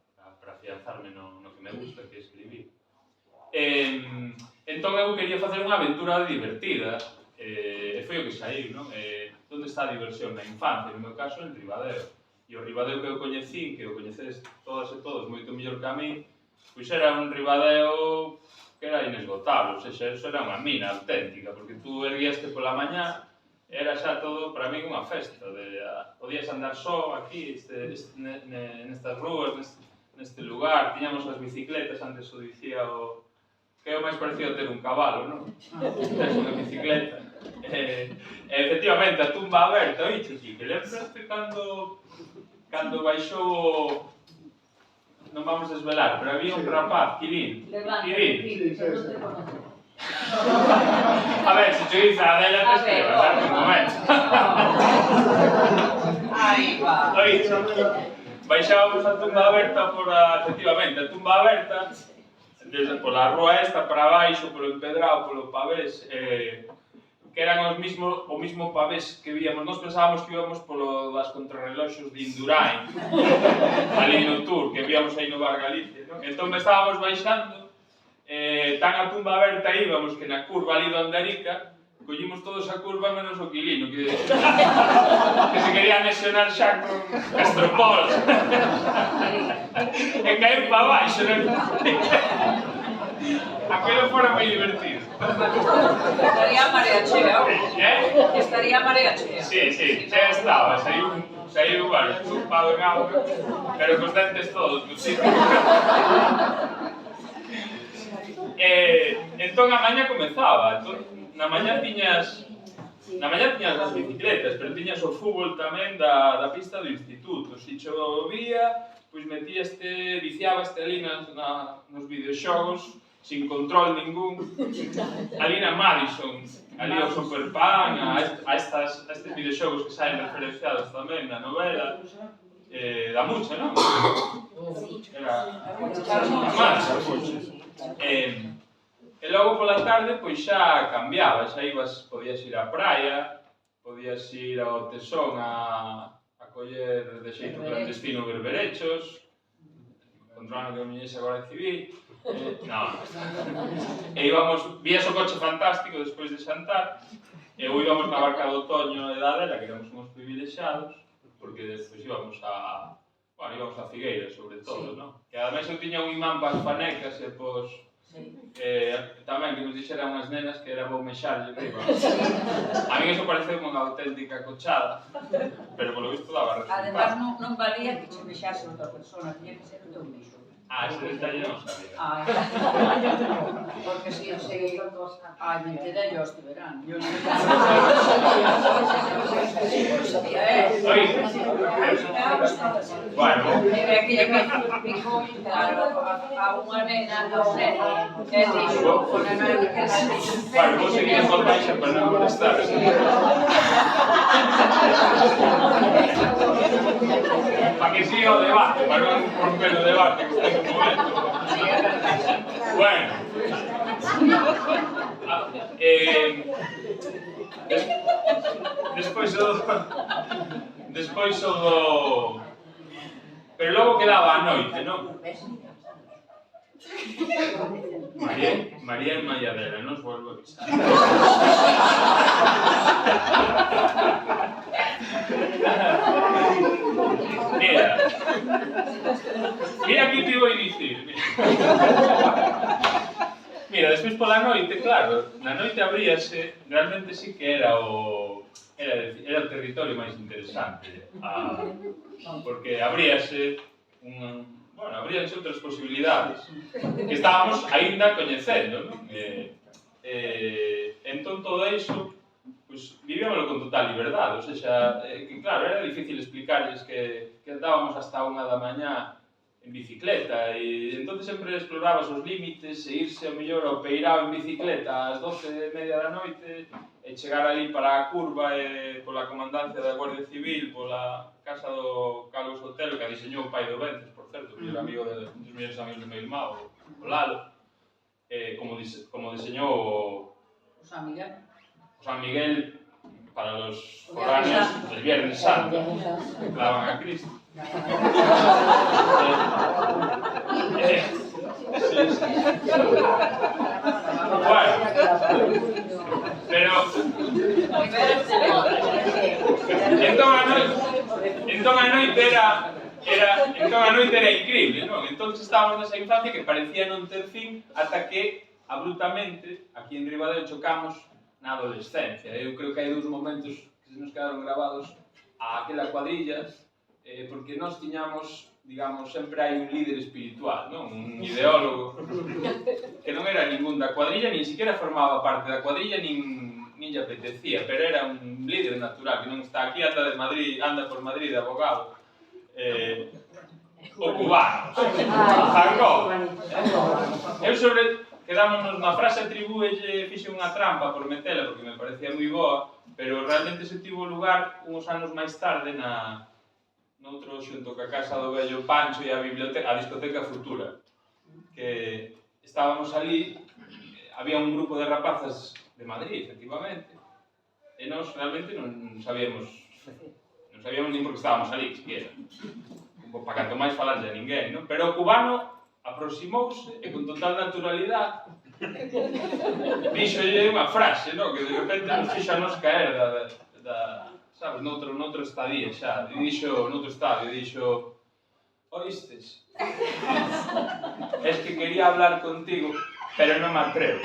afianzarme no que me gusta, que é escribir. Entón eu quería facer unha aventura divertida, e foi o que saiu, non? Onde está a diversión na infancia? No meu caso, en Ribadeo. E o Ribadeo que eu coñecín, que o coñecedes todas e todos moito mellor que a mí, pois era un Ribadeo que era inesgotable, ou seja, eso era unha mina auténtica, porque tú erguíaste pola mañá, era xa todo, para mí, unha festa, podías andar só aquí, nestas rúas, neste lugar, tiñamos as bicicletas, antes o dicía o que é o máis parecido a ter un cabalo, non? Tes unha bicicleta. Efectivamente, a tumba aberta, oíche, que lembraste cando baixou non vamos desvelar, pero había un rapaz, Quilín. A ver, se te dice a Adela, te escribas, dame un momento. Aí va. Oíche, baixábamos a tumba aberta efectivamente, a tumba aberta, desde pola rúa esta para baixo, polo empedrado, polo pavés, que eran o mismo pavés que víamos. Nós pensábamos que íbamos polo das contrarreloxos de Indurain, ali no tour, que víamos aí no Bar Galicia, non? Entón estábamos baixando, tan a tumba aberta íbamos que na curva ali do Andarica, collimos todos a curva menos o Quilino, que se quería lesionar xa con Castropol. E caer para baixo, non? Aquilo fora moi divertido. Estaría a marea chea. Estaría a marea chea. Sí, xa estaba, saiu, bueno, chupado en auga, pero cos dentes todos, no sitio. Entón a maña comezaba, na mañá tiñas as bicicletas, pero tiñas o fútbol tamén da pista do instituto. Se chovía, pois viciabaste ali nos videoxogos, sin control ningún, ali na Madison, ali ao Superpan, a estes videoxogos que saen referenciados tamén na novela, da Mucha, non? Era a Mucha. E logo pola tarde, pois xa cambiaba, podías ir á praia, podías ir ao Tesón a coller de xeito clandestino berberechos, controlando que a miñese agora civil, vías o coche fantástico despois de xantar, e íbamos na barca do Otoño e da Adela, que éramos uns privilexiados, porque despois íbamos a Figueira, sobre todo, non? Que ademais eu tiña un imán para as fanecas e pos... tamén que nos dixeran unhas nenas que era bom mexarlle arriba. A mí eso parece unha auténtica cochada, pero polo visto daba resultado. Además non valía que che mexase outra persona, tiña que ser o teu mismo. Ese detalle non sabía. Porque si eu sei... me enterei yo este verano. Bueno. Era aquella que picou a unha nena, e dixo, con a nena que se dixo... Bueno, vou seguir en voz baixa para non molestar. Para que siga o debate, para non romper o debate que está en un momento. Bueno. Despois o do... Pero logo quedaba a noite, non? María en Malladera, non os volvo a avisar. Mira que te vou dicir. Mira, despois pola noite, claro, na noite abríase, realmente sí que era o territorio máis interesante, porque abríase abríanse outras posibilidades que estábamos aínda coñecendo, non? Entón todo iso, pois, vivíamoslo con total liberdade, ou seja, que claro, era difícil explicarles que andábamos hasta 1 da mañá en bicicleta, e entón sempre explorabas os límites e irse ao mellor ao Peirao en bicicleta ás 12:30 da noite e chegar ali para a curva e pola comandancia da Guardia Civil, pola casa do Carlos Otelo, que a diseñou o pai do Vences, por certo, que era amigo dos mellores amigos de meu irmão, o Lalo, como diseñou O San Miguel. O San Miguel para los foráneos del Viernes Santo, que clavan a Cristo. Bueno, pero entón a noite era increíble, non? Entón estábamos nesa infancia que parecía non ter fin ata que abruptamente aquí en Ribadeo chocamos na adolescencia. Eu creo que hai dous momentos que se nos quedaron gravados a aquela cuadrilla, porque nós tiñamos, digamos, sempre hai un líder espiritual, non? Un ideólogo que non era ningún da cuadrilla, nin siquiera formaba parte da cuadrilla, nin lle apetecía, pero era un líder natural, que non está aquí, anda por Madrid de abogado, o cubano, Jangó. Quedámonos na frase atribúelle, fixe unha trampa por metela, porque me parecía moi boa, pero realmente se tivo lugar uns anos máis tarde noutro xunto ca casa do vello Pancho e a discoteca Futura, que estábamos ali, había un grupo de rapazas de Madrid, efectivamente, e nós realmente non sabíamos nin por que estábamos ali, siquiera. Para canto máis falarlle a ninguén, non? Pero o cubano aproximouse e con total naturalidade díxolle unha frase, non? Que de repente nos fixanos caer sabes, noutro estadía xa, noutro estadio, dixo: oístes? Es que quería hablar contigo, pero non me atrevo.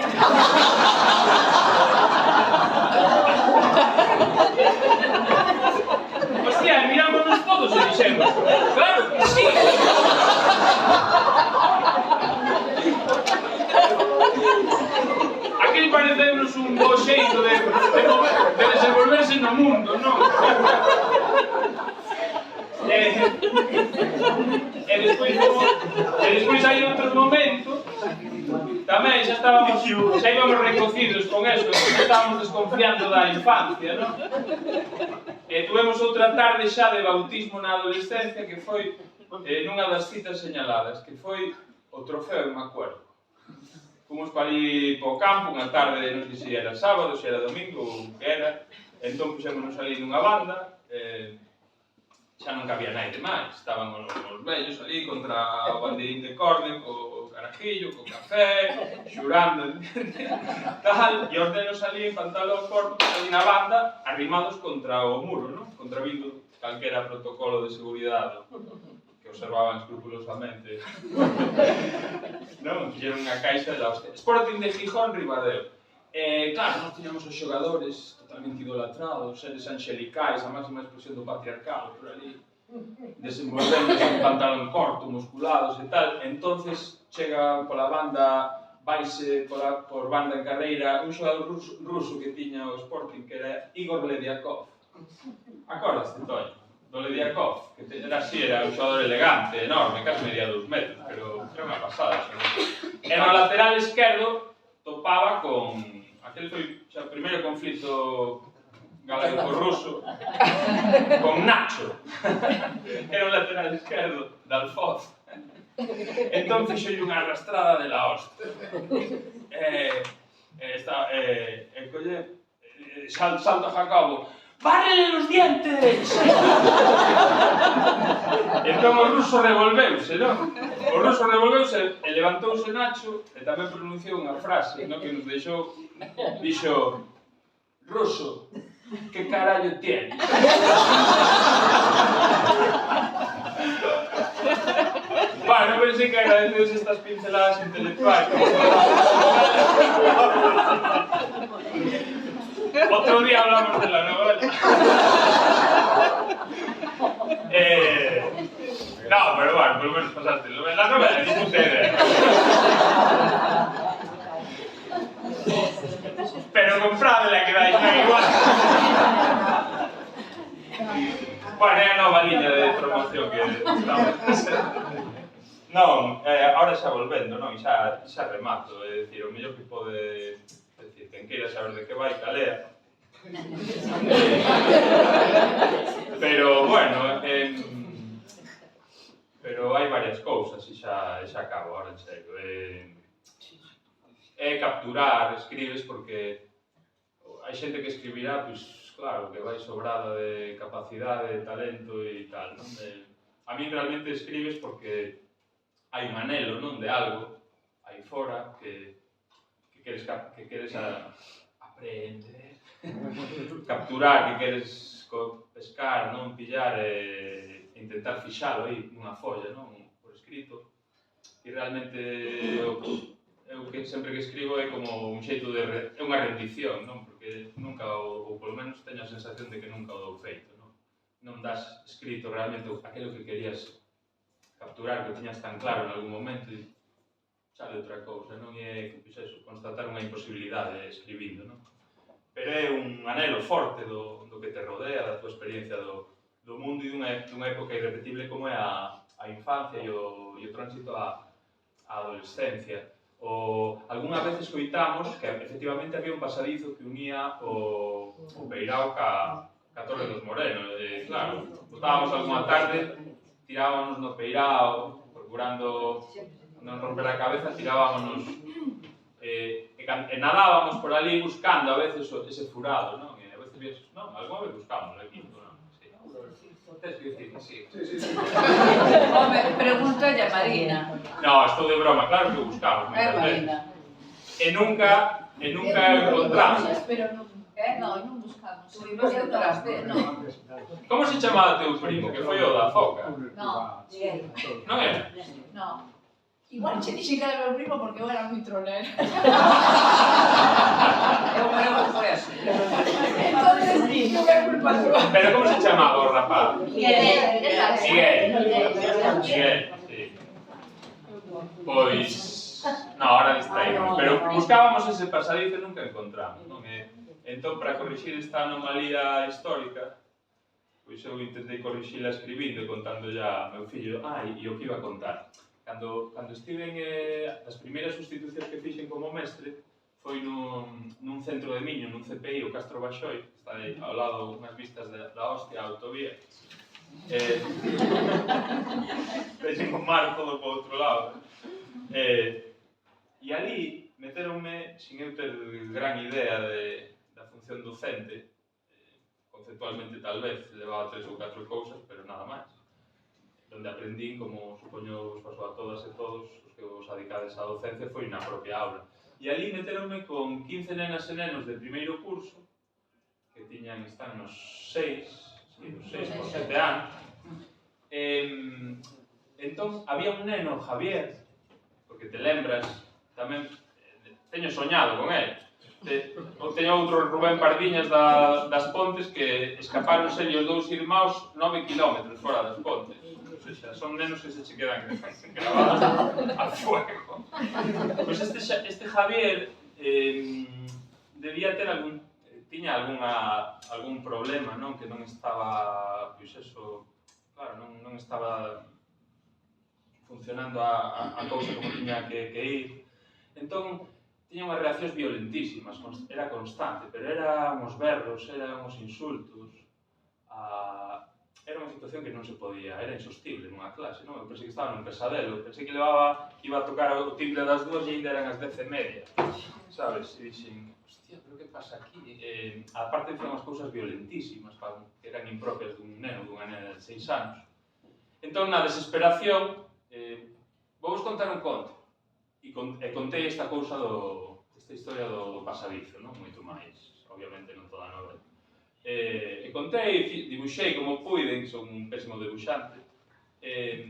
Hostia, mirámonos todos e dixemos: claro que sí! Aquel pareceunos un bo xeito de desenvolverse no mundo, non? E despois hai outros momentos tamén xa íbamos recocidos con eso, xa estábamos desconfiando da infancia, non? E tuvemos outra tarde xa de bautismo na adolescencia que foi nunha das citas señaladas, que foi o trofeo de Macuerdo. Fomos para ali po campo, unha tarde, non sei se era sábado, se era domingo, ou que era, entón puxémonos ali nunha banda, xa non cabía naide máis, estaban os vellos ali contra o bandeirín de corde, co carajillo, co café, xurando, tal, e os denos ali en pantalón corto, ali na banda, arrimados contra o muro, non? Contravindo calquera protocolo de seguridade que observaban escrupulosamente. Non? Fixeron unha caixa de la hostia. Sporting de Gijón, Ribadeo. Claro, nós tiñamos os xogadores totalmente idolatrados, seres angelicais, a máxima expresión do patriarcado por ali, desenvolvéndose en pantalón corto, musculados e tal. Entonces chega pola banda, vaise por banda en carreira un xogador ruso que tiña o Sporting, que era Igor Lediakov. Acordaste, Toño? Do Lediakov, que era un xogador elegante, enorme, casi medía 2 metros, pero era unha pasada. E no lateral esquerdo topaba con... Aquel foi o primeiro conflito galego-ruso con Nacho, que era o lateral esquerdo de Alfoz. Entón fixolle unha arrastrada de la hostia. Salta Jacobo: ¡bárrele los dientes! Entón o ruso revolveuse, non? O ruso revolveuse e levantouse Nacho e tamén pronunciou unha frase, non? Que nos deixou, dixo: ruso, que carallo tienes? Bueno, pensei que agradeceos estas pinceladas intelectuais. Otro día hablamos de la novela. No, pero bueno, por lo menos pasaste. La novela, ni puta idea. Pero comprádela que dais, non igual. Bueno, é a nova liña de promoción que estamos. Non, ahora xa volvendo, non? Xa remato, é dicir, o mellor que pode... É dicir, quen queira saber de que vai, calea. Pero, bueno, pero hai varias cousas e xa acabo, ahora en serio. É capturar, escribes, porque hai xente que escribirá, pois, claro, que vai sobrada de capacidade, de talento e tal, non? A mí realmente escribes porque hai un anhelo, non? De algo aí fora que queres aprender, capturar, que queres pescar, non? Pillar e intentar fixalo aí nunha folla, non? Por escrito. E realmente eu que sempre que escribo é como un xeito de... é unha rendición, non? Porque nunca, ou polo menos teño a sensación de que nunca o dou feito, non? Non das escrito realmente aquilo que querías capturar, que tiñas tan claro en algún momento e sale outra cousa, non? E é, pois eso, constatar unha imposibilidade escribindo, non? Pero é un anhelo forte do que te rodea, da tua experiencia do mundo e dunha época irrepetible como é a infancia e o tránsito á adolescencia. Algúnas veces coitamos que efectivamente había un pasadizo que unía o Peirao ca Torre dos Morenos. Claro, botábamos algunha tarde, tirábamos no Peirao, procurando non romper a cabeza, tirábamos e nadábamos por ali buscando a veces ese furado, non? E a veces viaxes? Non, algunha vez buscamos aquí, non? Sí. Tens que dicir que sí. Home, pregúntalle a Marina. No, estou de broma, claro que buscamos. Marina. E nunca encontramos. Pero non, non buscamos. Tuvimos detrás de, non. Como se chamaba teu primo, que foi o da foca? Non, Miguel. Non era? Non. Igual che dixen que era meu primo porque eu era moi trolera. Eu creo que foi así. Entonces, non é culpa túa. Pero como se chamaba o rapaz? Miguel. Miguel, sí. Pois... No, ahora distraímos, pero buscábamos ese pasadizo e nunca encontramos, non? Entón, para corrixir esta anomalía histórica, pois eu intentei corrixila escribindo e contando ya a meu fillo, e o que iba a contar. Cando estiven as primeiras sustitucións que fixen como mestre, foi nun centro de Miño, nun CPI, o Castro Baxoi, que está aí ao lado unhas vistas da hostia, a autovía. Veñen o mar todo por outro lado. E ali meteronme, sin eu ter gran idea da función docente, conceptualmente tal vez levaba 3 ou 4 cousas, pero nada máis. Donde aprendín, como supoño vos pasou a todas e todos os que vos adicades á docencia, foi na propia aula. E ali meteronme con 15 nenas e nenos de primeiro curso, que están nos 6 por 7 anos. Entón, había un neno, Javier, porque te lembras, tamén teño soñado con ele. Teño outro Rubén Pardiñas das Pontes que escapáronse os dous irmãos 9 kilómetros fora das Pontes. Ou seja, son nenos que se che quedan gravados a fuego. Pois este Javier debía ter tiña algún problema, non? Que non estaba, pois eso, claro, non estaba funcionando a cousa como tiña que ir. Entón, tiña unhas reaccións violentísimas, era constante, pero eran os berros, eran os insultos. Era unha situación que non se podía, era insostible nunha clase, non? Eu pensei que estaba nun pesadelo, pensei que iba a tocar o timbre das 2 e ainda eran as 10:30, sabes? E dixen, hostia, pero que pasa aquí? A parte dicen unhas cousas violentísimas, que eran impropias dun neno, dunha nena de 6 anos. Entón, na desesperación, vou vos contar un conto. E contei esta historia do pasadizo, non? Moito máis, obviamente non toda a novela. E contei, dibuixei como puiden, son un pésimo dibuixante. E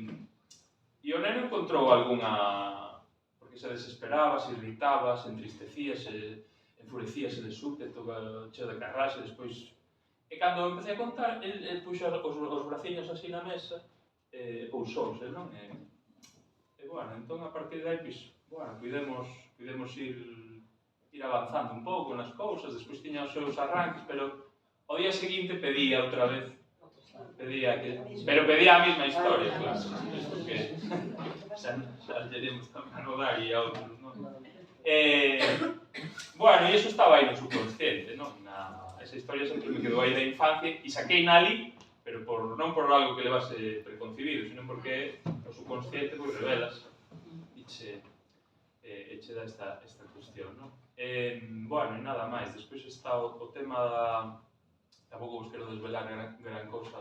o neno encontrou algunha... porque se desesperaba, se irritaba, se entristecía, se enfurecíase de súpeto, cheo de carraxe, despois... E cando empecé a contar, el puxo os braciños así na mesa, e pousouse, non? E, bueno, entón, a partir de aí, pois, bueno, pudemos ir avanzando un pouco nas cousas, despois tiña os seus arranques, pero ao día seguinte pedía outra vez, pero pedía a mesma historia, claro, isto que xa lleremos tamén a rodar e a outros, non? Bueno, e iso estaba aí no subconsciente, non? Esa historia sempre me quedou aí da infancia e saquei nali, pero non por algo que levase preconcebido, sino porque o subconsciente pues revelas e che dá esta cuestión, non? Bueno, e nada máis, despois está o tema da... Tampouco vos quero desvelar gran cousa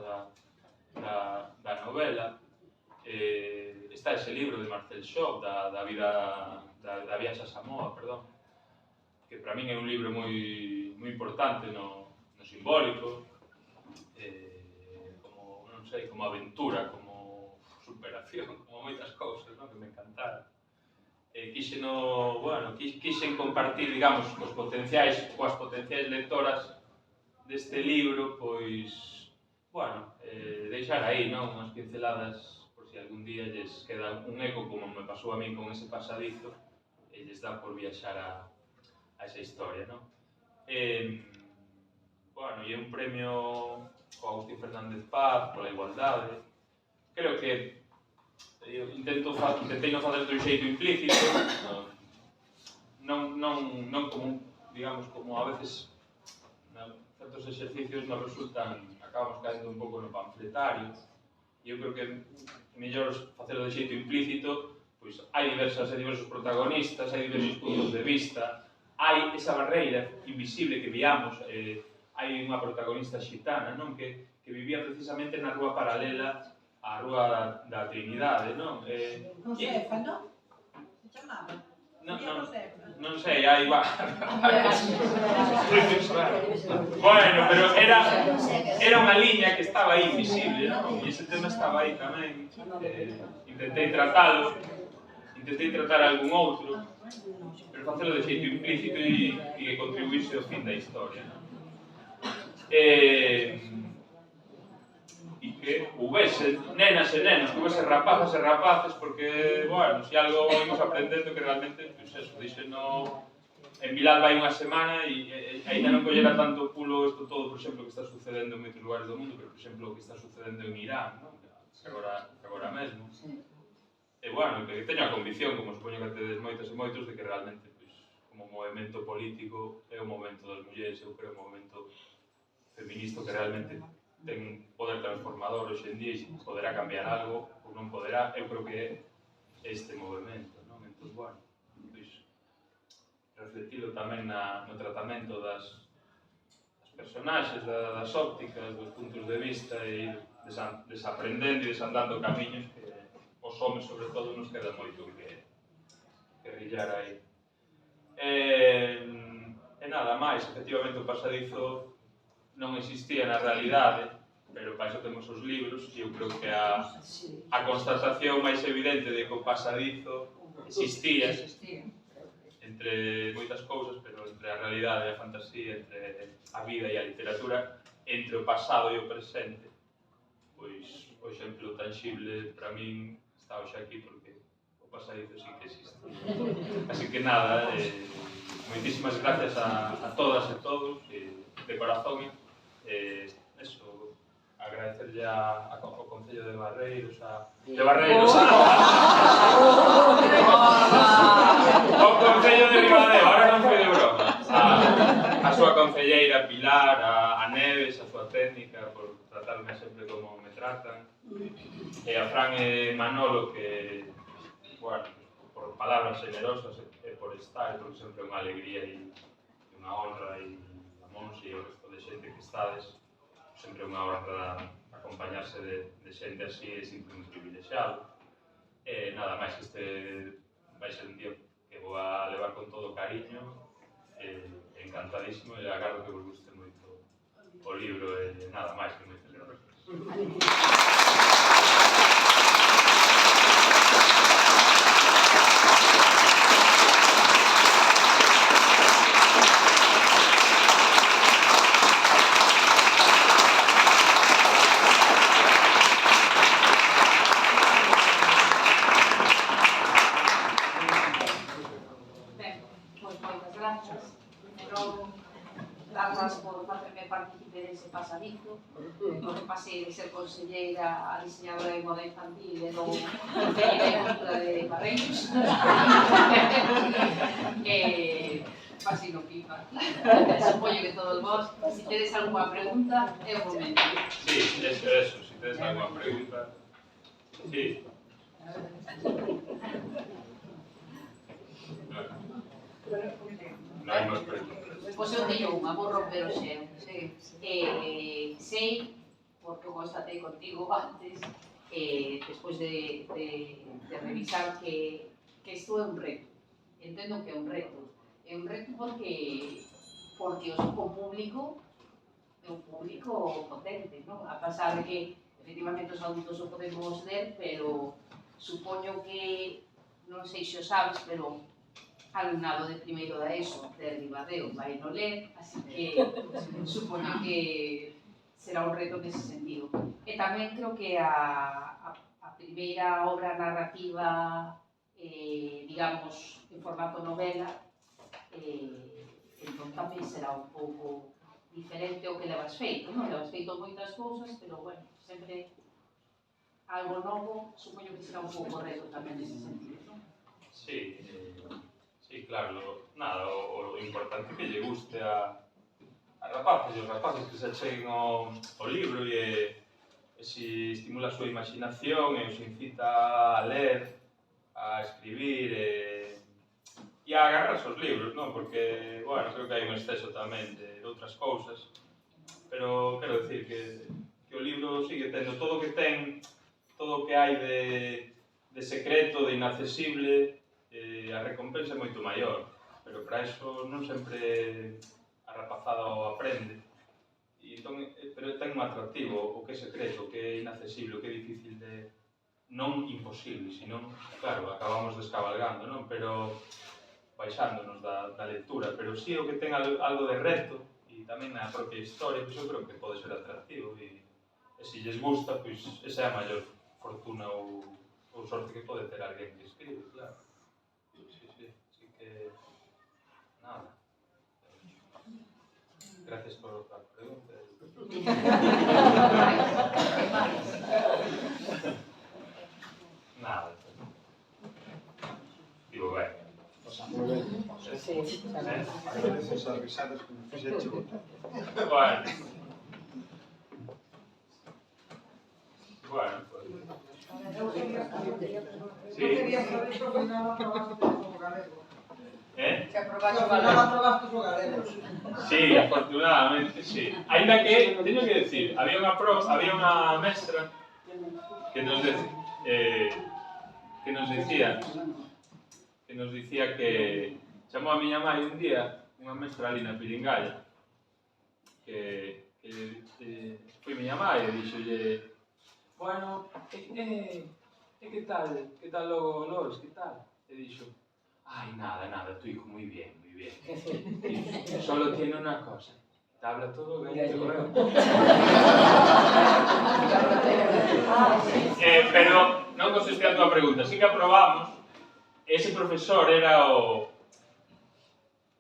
da novela. Está ese libro de Marcel Schopp, da viaxe a Samoa, perdón, que para min é un libro moi importante no simbólico, como, non sei, como aventura, como superación, como moitas cousas, non? Que me encantaron. Quixen compartir, digamos, coas potenciais lectoras deste libro, pois, bueno, deixar aí, non? Unhas pinceladas, por si algún día lles queda un eco, como me pasou a mí con ese pasadizo, e lles dá por viaxar a esa historia, non? Bueno, e un premio ao Agustín Fernández Paz pola igualdade. Creo que intentei non facer dun xeito implícito, non como, digamos, como a veces certos exercicios nos acabamos caendo un pouco no panfletario, e eu creo que é mellor facelo de xeito implícito, pois hai diversos protagonistas, hai diversos puntos de vista, hai esa barreira invisible que viamos hai unha protagonista xitana, non? Que vivía precisamente na rúa paralela á rúa da Trinidade, non? Josefa, non? Se chamaba? Non sei, aí va. Bueno, pero era unha liña que estaba aí invisible, non? E ese tema estaba aí tamén. Intentei tratar algún outro, pero facelo de xeito implícito e que contribuíse ao fin da historia, non? E que houvese nenas e nenos, que houvese rapazas e rapaces, porque, bueno, se algo imos aprendendo que realmente, pois eso, dixeno, en Vilalba hai unha semana e ainda non collera tanto pulo isto todo, por exemplo, que está sucedendo en moitos lugares do mundo, pero, por exemplo, o que está sucedendo en Irán, non? Que agora mesmo. E, bueno, que teño a convicción, como supoño que tedes moitos e moitos, de que realmente, pois, como movimento político, é o momento das mulleres, eu creo, o momento feminista que realmente ten poder transformador hoxe en día e se poderá cambiar algo ou non poderá, eu creo que é este movimento, non? Entón, bueno, pois, refletido tamén no tratamento das personaxes, das ópticas, dos puntos de vista e ir desaprendendo e desandando camiños que os homes, sobre todo, nos queda moito que rillar aí. E nada máis, efectivamente, o pasadizo non existía na realidade, pero para iso temos os libros e eu creo que a constatación máis evidente de que o pasadizo existía entre moitas cousas, pero entre a realidade e a fantasía, entre a vida e a literatura, entre o pasado e o presente, pois o exemplo tangible para min está hoxe aquí porque o pasadizo sí que existe. Así que nada, moitísimas gracias a todas e todos, de corazón. Eso, agradecerlle ao Concello de Barreiros, ao Concello de Ribadeo, ahora non foi de broma, a súa concelleira Pilar, a Neves, a súa técnica, por tratarme sempre como me tratan, e a Fran e Manolo, que, bueno, por palabras generosas e por estar, porque sempre é unha alegría e unha honra, e a Mons e o resto de xente que estades, sempre é unha honra acompañarse de xente así, é sempre un privilexiado. E nada máis, que este vai ser un día que vou a levar con todo cariño, encantadísimo, e agardo que vos guste moito o libro, e nada máis, que moitas gracias. Por facerme partícipe dese pasadizo, porque pasei de ser conselleira a diseñadora de moda infantil e logo concelleira de cultura de Barreiros. Pasei no pipa. Supoño que todos vos, se tedes algunha pregunta, é o momento. Sí, eso, se tedes algunha pregunta. Sí. Non hai máis preguntas. Pois eu teño unha, vou romper o xeo. Sei, porque o constatei contigo antes, despois de revisar que isto é un reto. Entendo que é un reto. É un reto porque o público é un público potente, non? A pasar de que, efectivamente, os adultos o podemos ler, pero supoño que, non sei se o sabes, pero alumnado de primeiro da ESO de Ribadeo vai no ler, así que supoño que será un reto nese sentido. E tamén creo que a primeira obra narrativa, digamos, en formato novela, entón tamén será un pouco diferente ao que levas feito, non? Levas feito moitas cousas, pero, bueno, sempre algo novo, supoño que será un pouco reto tamén nese sentido, non? Sí, sí, claro, nada, o importante é que lle guste a rapaces e os rapaces que se acheguen ao libro e se estimula a súa imaginación e os incita a ler, a escribir e a agarrarse aos libros, non? Porque, bueno, creo que hai un exceso tamén de outras cousas pero quero dicir que o libro sigue tendo todo o que ten, todo o que hai de secreto, de inaccesible, a recompensa é moito maior, pero para iso non sempre a rapazada o aprende. Entón, pero ten un atractivo, o que é secreto, o que é inaccesible, o que é difícil de... non imposible, senón, claro, acabamos descabalgando, non? Pero baixándonos da lectura, pero sí o que ten algo de reto, e tamén na propia historia, pois eu creo que pode ser atractivo, e se lles gusta, pois esa é a maior fortuna ou sorte que pode ter alguén que escribe, claro. Así que, nada. Gracias por la pregunta. Nada. Digo, ben. Agradeces as risadas que me fixeche botar. Bueno. Bueno, pues... Sí. Se aprobaste o galego. Sí, afortunadamente, sí. Ainda que, teño que decir, había unha mestra que nos dicía que chamou a miña mãe un día, unha mestra ali na Piringalla, que foi miña mãe e dixolle, bueno, que tal logo Lois, que tal? E dixo, ay, nada, tu hijo muy bien. Y solo tiene una cosa, te habla todo gallego. Pero non contestei a tua pregunta, sí que aprobamos. Ese profesor era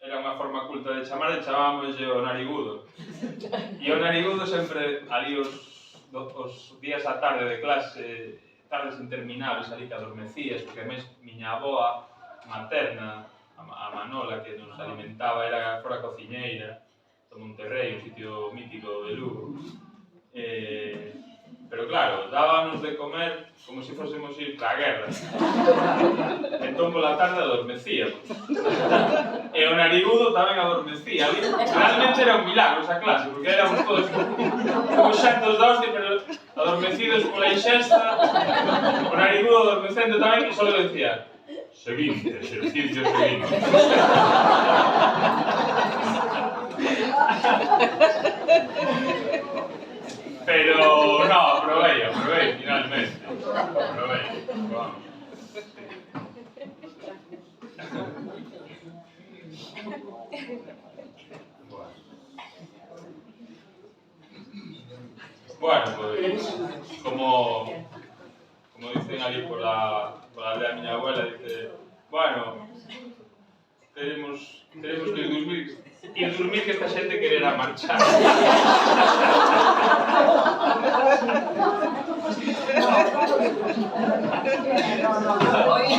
unha forma culta de chamámoslle o narigudo. E o narigudo sempre, ali os días á tarde de clase, tardes interminables ali que adormecías, porque a miña avoa materna, a Manola, que nos alimentaba, era fora cociñeira do Monterrey, un sitio mítico de Lugo. Pero claro, dábanos de comer como se fósemos ir para a guerra. Entón pola tarde adormecíamos. E o narigudo tamén adormecía. Realmente era un milagro esa clase, porque éramos todos como xertos da hostia, pero adormecidos pola inxesta. O narigudo adormecendo tamén, e só decía seguinte, exercicio seguinte. Pero, no, aprobei, finalmente. Aprobei, vamos. Bueno, pues, como dicen ali por la aldea de miña abuela, dice, bueno, queremos ir dormir que esta xente quererá marchar. Oye,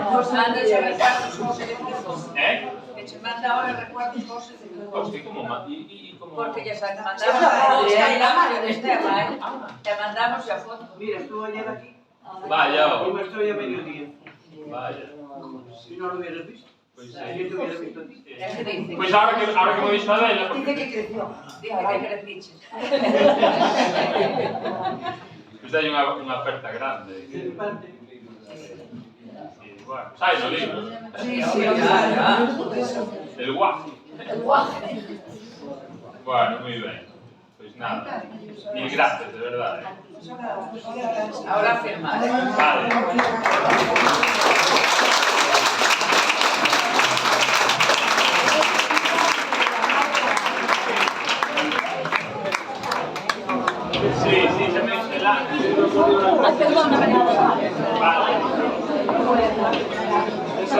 nos mandas a recuartos cosas de Cristo. Que te manda ahora recuartos cosas de Cristo. Hostia, ¿cómo? Porque ya se mandamos a foto de Esteban, te mandamos a foto. Mira, estuvo ayer aquí. Vaya. Y me estoy a mediodía. Vaya. Si no lo hubieras visto. Pues Si yo te hubiera visto a ti. Pues ahora que me dicho a ella, Dice que creció. Dice que creciches. pues hay unha oferta grande. De parte. Bueno, ¿sabes el libro? Sí, ya. El guaje. El guaje. Bueno, muy bien. Pues nada. Mil gracias, de verdad. Ahora firmar. Vale. Sí, se me dice la... Vale. Sí,